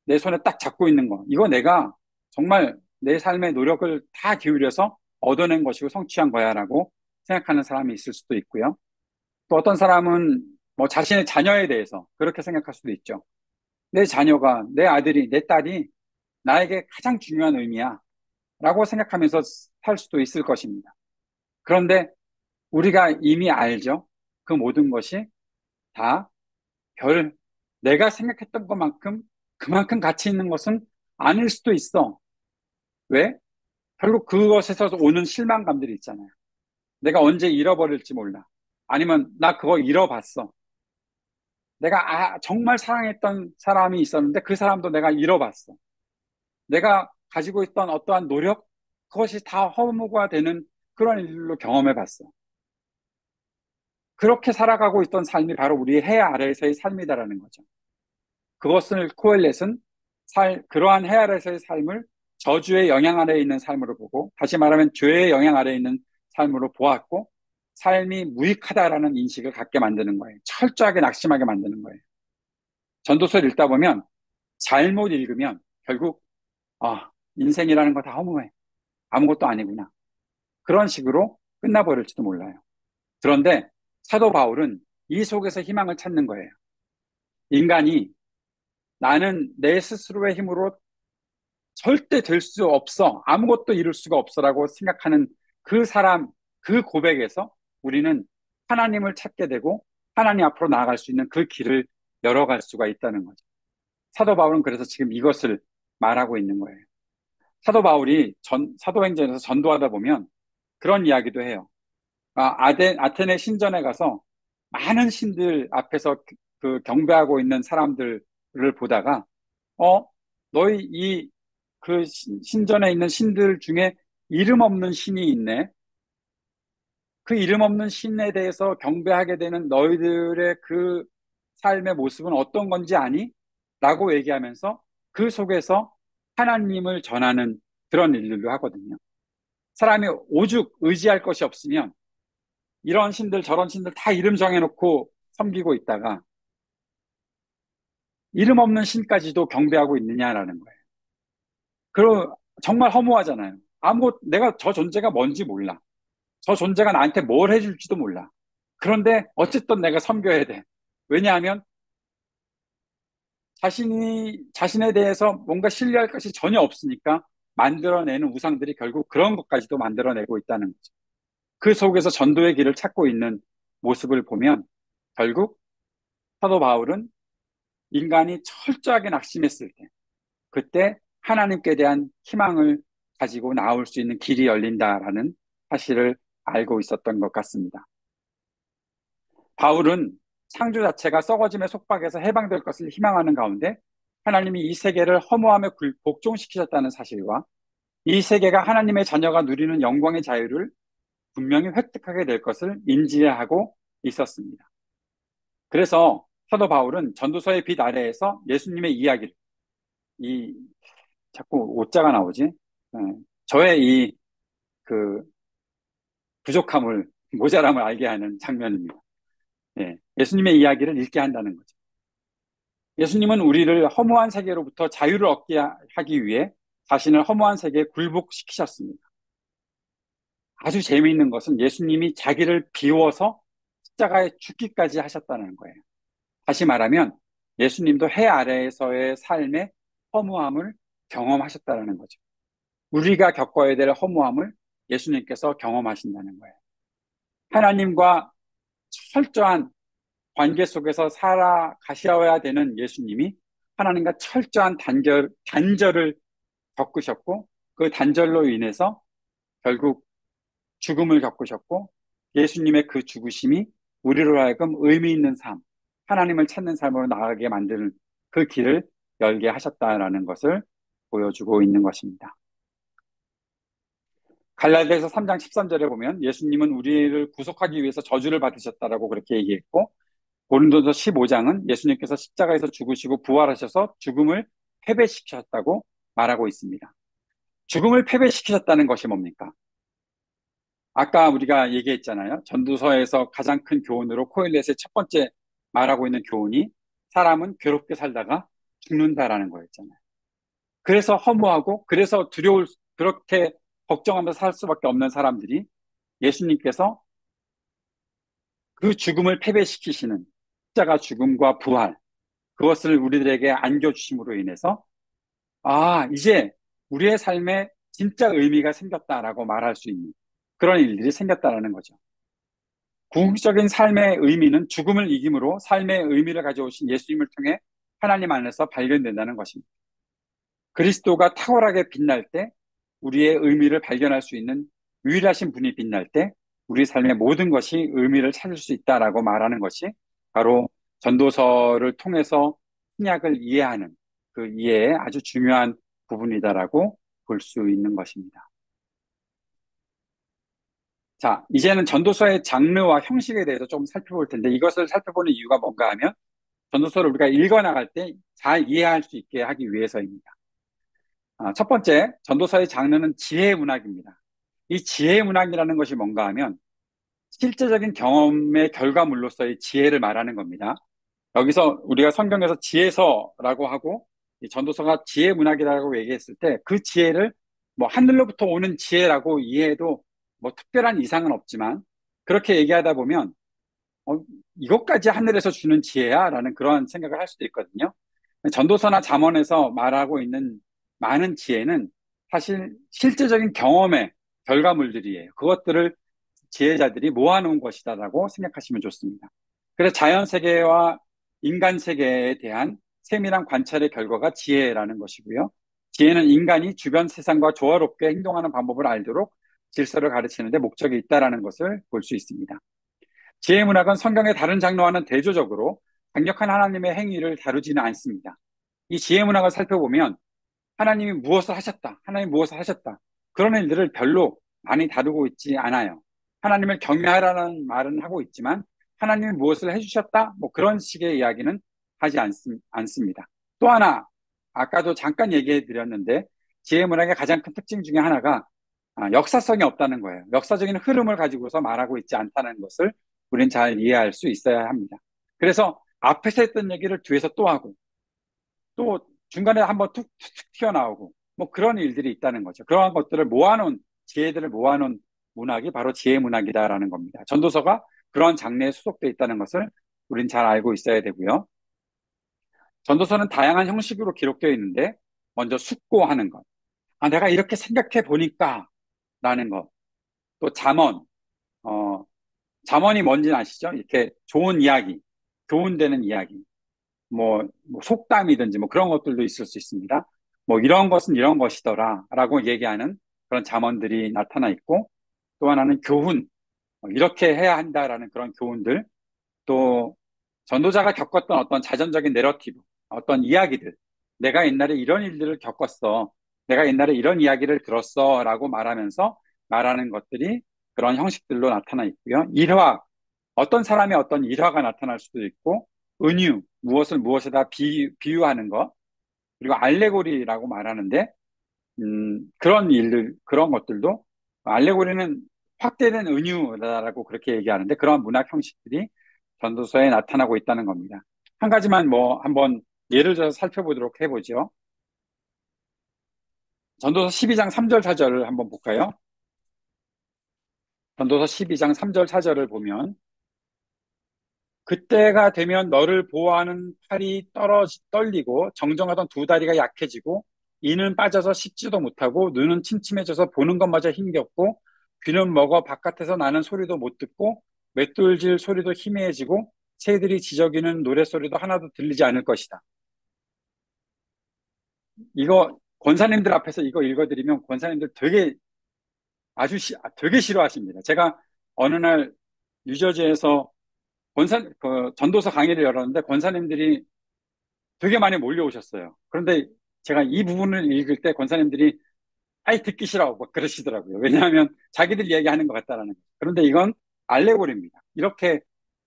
내 손에 딱 잡고 있는 거. 이거 내가 정말 내 삶의 노력을 다 기울여서 얻어낸 것이고 성취한 거야라고 생각하는 사람이 있을 수도 있고요. 또 어떤 사람은 뭐 자신의 자녀에 대해서 그렇게 생각할 수도 있죠. 내 자녀가, 내 아들이, 내 딸이 나에게 가장 중요한 의미야. 라고 생각하면서 살 수도 있을 것입니다. 그런데 우리가 이미 알죠. 그 모든 것이 다 별, 내가 생각했던 것만큼 그만큼 가치 있는 것은 아닐 수도 있어. 왜? 결국 그것에서 오는 실망감들이 있잖아요. 내가 언제 잃어버릴지 몰라. 아니면 나 그거 잃어봤어. 내가 정말 사랑했던 사람이 있었는데 그 사람도 내가 잃어봤어. 내가 가지고 있던 어떠한 노력, 그것이 다 허무가 되는 그런 일로 경험해 봤어. 그렇게 살아가고 있던 삶이 바로 우리의 해 아래에서의 삶이다라는 거죠. 그것을 코엘렛은 그러한 해 아래에서의 삶을 저주의 영향 아래에 있는 삶으로 보고, 다시 말하면 죄의 영향 아래에 있는 삶으로 보았고, 삶이 무익하다라는 인식을 갖게 만드는 거예요. 철저하게 낙심하게 만드는 거예요. 전도서를 읽다 보면 잘못 읽으면 결국 인생이라는 거 다 허무해. 아무것도 아니구나. 그런 식으로 끝나버릴지도 몰라요. 그런데 사도 바울은 이 속에서 희망을 찾는 거예요. 인간이 나는 내 스스로의 힘으로 절대 될 수 없어. 아무것도 이룰 수가 없어라고 생각하는 그 사람, 그 고백에서 우리는 하나님을 찾게 되고 하나님 앞으로 나아갈 수 있는 그 길을 열어갈 수가 있다는 거죠. 사도 바울은 그래서 지금 이것을 말하고 있는 거예요. 사도 바울이 사도행전에서 전도하다 보면 그런 이야기도 해요. 아테네 신전에 가서 많은 신들 앞에서 그 경배하고 있는 사람들을 보다가, 너희 그 신전에 있는 신들 중에 이름 없는 신이 있네. 그 이름 없는 신에 대해서 경배하게 되는 너희들의 그 삶의 모습은 어떤 건지 아니? 라고 얘기하면서 그 속에서 하나님을 전하는 그런 일들도 하거든요. 사람이 오죽 의지할 것이 없으면 이런 신들 저런 신들 다 이름 정해놓고 섬기고 있다가 이름 없는 신까지도 경배하고 있느냐라는 거예요. 그럼 정말 허무하잖아요. 내가 저 존재가 뭔지 몰라. 저 존재가 나한테 뭘 해줄지도 몰라. 그런데 어쨌든 내가 섬겨야 돼. 왜냐하면 자신에 대해서 뭔가 신뢰할 것이 전혀 없으니까 만들어내는 우상들이 결국 그런 것까지도 만들어내고 있다는 거죠. 그 속에서 전도의 길을 찾고 있는 모습을 보면 결국 사도 바울은 인간이 철저하게 낙심했을 때, 그때 하나님께 대한 희망을 가지고 나올 수 있는 길이 열린다라는 사실을 알고 있었던 것 같습니다. 바울은 창조 자체가 썩어짐의 속박에서 해방될 것을 희망하는 가운데 하나님이 이 세계를 허무함에 복종시키셨다는 사실과 이 세계가 하나님의 자녀가 누리는 영광의 자유를 분명히 획득하게 될 것을 인지하고 있었습니다. 그래서 사도 바울은 전도서의 빛 아래에서 예수님의 이야기를, 이 자꾸 오자가 나오지? 저의 그 부족함을, 모자람을 알게 하는 장면입니다. 예수님의 이야기를 읽게 한다는 거죠. 예수님은 우리를 허무한 세계로부터 자유를 얻게 하기 위해 자신을 허무한 세계에 굴복시키셨습니다. 아주 재미있는 것은 예수님이 자기를 비워서 십자가에 죽기까지 하셨다는 거예요. 다시 말하면 예수님도 해 아래에서의 삶의 허무함을 경험하셨다는 거죠. 우리가 겪어야 될 허무함을 예수님께서 경험하신다는 거예요. 하나님과 철저한 관계 속에서 살아가셔야 되는 예수님이 하나님과 철저한 단절을 겪으셨고, 그 단절로 인해서 결국 죽음을 겪으셨고, 예수님의 그 죽으심이 우리로 하여금 의미 있는 삶, 하나님을 찾는 삶으로 나아가게 만드는 그 길을 열게 하셨다라는 것을 보여주고 있는 것입니다. 갈라디아서 3장 13절에 보면 예수님은 우리를 구속하기 위해서 저주를 받으셨다라고 그렇게 얘기했고, 고린도서 15장은 예수님께서 십자가에서 죽으시고 부활하셔서 죽음을 패배시키셨다고 말하고 있습니다. 죽음을 패배시키셨다는 것이 뭡니까? 아까 우리가 얘기했잖아요. 전도서에서 가장 큰 교훈으로 코엘렛의 첫 번째 말하고 있는 교훈이 사람은 괴롭게 살다가 죽는다라는 거였잖아요. 그래서 허무하고 그래서 그렇게 걱정하면서 살 수밖에 없는 사람들이 예수님께서 그 죽음을 패배시키시는 십자가 죽음과 부활, 그것을 우리들에게 안겨주심으로 인해서 이제 우리의 삶에 진짜 의미가 생겼다라고 말할 수 있는 그런 일들이 생겼다라는 거죠. 궁극적인 삶의 의미는 죽음을 이김으로 삶의 의미를 가져오신 예수님을 통해 하나님 안에서 발견된다는 것입니다. 그리스도가 탁월하게 빛날 때 우리의 의미를 발견할 수 있는 유일하신 분이 빛날 때 우리 삶의 모든 것이 의미를 찾을 수 있다라고 말하는 것이 바로 전도서를 통해서 신약을 이해하는 그 이해의 아주 중요한 부분이다라고 볼 수 있는 것입니다. 자, 이제는 전도서의 장르와 형식에 대해서 좀 살펴볼 텐데 이것을 살펴보는 이유가 뭔가 하면 전도서를 우리가 읽어나갈 때 잘 이해할 수 있게 하기 위해서입니다. 첫 번째, 전도서의 장르는 지혜 문학입니다. 이 지혜 문학이라는 것이 뭔가 하면 실제적인 경험의 결과물로서의 지혜를 말하는 겁니다. 여기서 우리가 성경에서 지혜서라고 하고 이 전도서가 지혜 문학이라고 얘기했을 때 그 지혜를 뭐 하늘로부터 오는 지혜라고 이해해도 뭐 특별한 이상은 없지만 그렇게 얘기하다 보면 어, 이것까지 하늘에서 주는 지혜야? 라는 그런 생각을 할 수도 있거든요. 전도서나 잠언에서 말하고 있는 많은 지혜는 사실 실제적인 경험의 결과물들이에요. 그것들을 지혜자들이 모아놓은 것이다라고 생각하시면 좋습니다. 그래서 자연 세계와 인간 세계에 대한 세밀한 관찰의 결과가 지혜라는 것이고요. 지혜는 인간이 주변 세상과 조화롭게 행동하는 방법을 알도록 질서를 가르치는 데 목적이 있다라는 것을 볼 수 있습니다. 지혜 문학은 성경의 다른 장르와는 대조적으로 강력한 하나님의 행위를 다루지는 않습니다. 이 지혜 문학을 살펴보면 하나님이 무엇을 하셨다, 하나님 무엇을 하셨다, 그런 일들을 별로 많이 다루고 있지 않아요. 하나님을 경외하라는 말은 하고 있지만 하나님이 무엇을 해주셨다, 뭐 그런 식의 이야기는 하지 않습니다. 또 하나, 아까도 잠깐 얘기해 드렸는데 지혜 문학의 가장 큰 특징 중에 하나가 역사성이 없다는 거예요. 역사적인 흐름을 가지고서 말하고 있지 않다는 것을 우리는 잘 이해할 수 있어야 합니다. 그래서 앞에서 했던 얘기를 뒤에서 또 하고 또 중간에 한번 툭툭 튀어나오고 뭐 그런 일들이 있다는 거죠. 그러한 것들을 모아놓은 지혜들을 모아놓은 문학이 바로 지혜 문학이다라는 겁니다. 전도서가 그런 장르에 수속되어 있다는 것을 우린 잘 알고 있어야 되고요. 전도서는 다양한 형식으로 기록되어 있는데 먼저 숙고하는 것. 내가 이렇게 생각해 보니까 라는 것. 또 잠언. 어, 잠언이 뭔지 아시죠? 이렇게 좋은 이야기, 교훈되는 이야기. 뭐 속담이든지 뭐 그런 것들도 있을 수 있습니다. 뭐 이런 것은 이런 것이더라 라고 얘기하는 그런 잠언들이 나타나 있고 또 하나는 교훈, 이렇게 해야 한다라는 그런 교훈들 또 전도자가 겪었던 어떤 자전적인 내러티브, 어떤 이야기들 내가 옛날에 이런 일들을 겪었어. 내가 옛날에 이런 이야기를 들었어 라고 말하면서 말하는 것들이 그런 형식들로 나타나 있고요. 일화, 어떤 사람의 어떤 일화가 나타날 수도 있고 은유, 무엇을 무엇에다 비유하는 것, 그리고 알레고리라고 말하는데, 그런 일들, 그런 것들도, 알레고리는 확대된 은유라고 그렇게 얘기하는데, 그런 문학 형식들이 전도서에 나타나고 있다는 겁니다. 한 가지만 뭐 한번 예를 들어서 살펴보도록 해보죠. 전도서 12장 3절 4절을 한번 볼까요? 전도서 12장 3절 4절을 보면, 그때가 되면 너를 보호하는 팔이 떨리고 정정하던 두 다리가 약해지고 이는 빠져서 씻지도 못하고 눈은 침침해져서 보는 것마저 힘겹고 귀는 먹어 바깥에서 나는 소리도 못 듣고 맷돌질 소리도 희미해지고 새들이 지저귀는 노랫소리도 하나도 들리지 않을 것이다. 이거 권사님들 앞에서 이거 읽어드리면 권사님들 되게 싫어하십니다. 제가 어느 날 뉴저지에서 전도서 강의를 열었는데 권사님들이 되게 많이 몰려오셨어요. 그런데 제가 이 부분을 읽을 때 권사님들이 아예 듣기 싫어 막 그러시더라고요. 왜냐하면 자기들 이야기하는 것 같다라는 거예요. 그런데 이건 알레고리입니다. 이렇게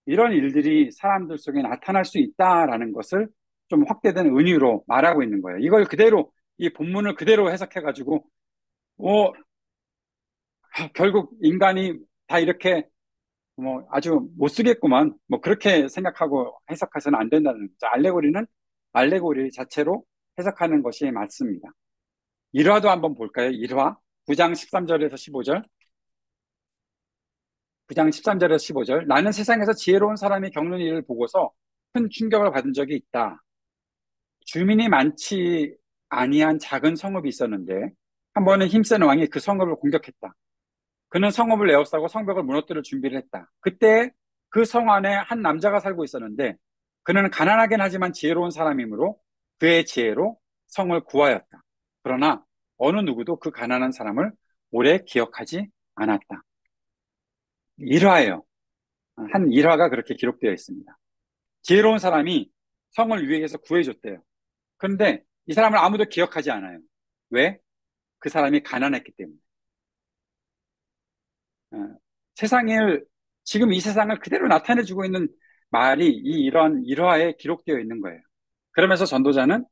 이런 일들이 사람들 속에 나타날 수 있다라는 것을 좀 확대된 은유로 말하고 있는 거예요. 이걸 그대로 이 본문을 그대로 해석해가지고 뭐 결국 인간이 다 이렇게 뭐 아주 못 쓰겠구만 뭐 그렇게 생각하고 해석해서는 안 된다는 거죠. 알레고리는 알레고리 자체로 해석하는 것이 맞습니다. 일화도 한번 볼까요? 일화 9장 13절에서 15절. 9장 13절에서 15절. 나는 세상에서 지혜로운 사람이 겪는 일을 보고서 큰 충격을 받은 적이 있다. 주민이 많지 아니한 작은 성읍이 있었는데 한 번은 힘센 왕이 그 성읍을 공격했다. 그는 성읍을 에워싸고 성벽을 무너뜨릴 준비를 했다. 그때 그 성 안에 한 남자가 살고 있었는데 그는 가난하긴 하지만 지혜로운 사람이므로 그의 지혜로 성을 구하였다. 그러나 어느 누구도 그 가난한 사람을 오래 기억하지 않았다. 일화예요. 한 일화가 그렇게 기록되어 있습니다. 지혜로운 사람이 성을 위해서 구해줬대요. 그런데 이 사람을 아무도 기억하지 않아요. 왜? 그 사람이 가난했기 때문에. 어, 세상을, 지금 이 세상을 그대로 나타내주고 있는 말이 이런 일화에 기록되어 있는 거예요. 그러면서 전도자는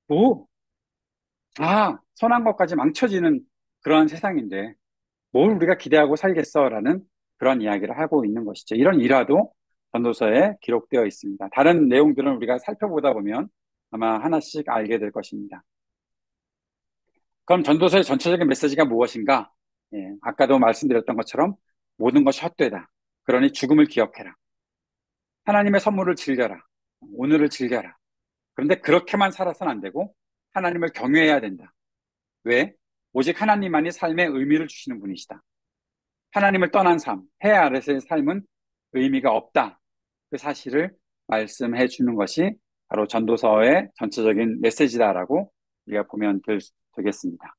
뭐, 선한 것까지 망쳐지는 그러한 세상인데 뭘 우리가 기대하고 살겠어라는 그런 이야기를 하고 있는 것이죠. 이런 일화도 전도서에 기록되어 있습니다. 다른 내용들은 우리가 살펴보다 보면 아마 하나씩 알게 될 것입니다. 그럼 전도서의 전체적인 메시지가 무엇인가? 아까도 말씀드렸던 것처럼 모든 것이 헛되다. 그러니 죽음을 기억해라. 하나님의 선물을 즐겨라. 오늘을 즐겨라. 그런데 그렇게만 살아서는 안 되고 하나님을 경외해야 된다. 왜? 오직 하나님만이 삶에 의미를 주시는 분이시다. 하나님을 떠난 삶, 해 아래서의 삶은 의미가 없다. 그 사실을 말씀해 주는 것이 바로 전도서의 전체적인 메시지다라고 우리가 보면 되겠습니다.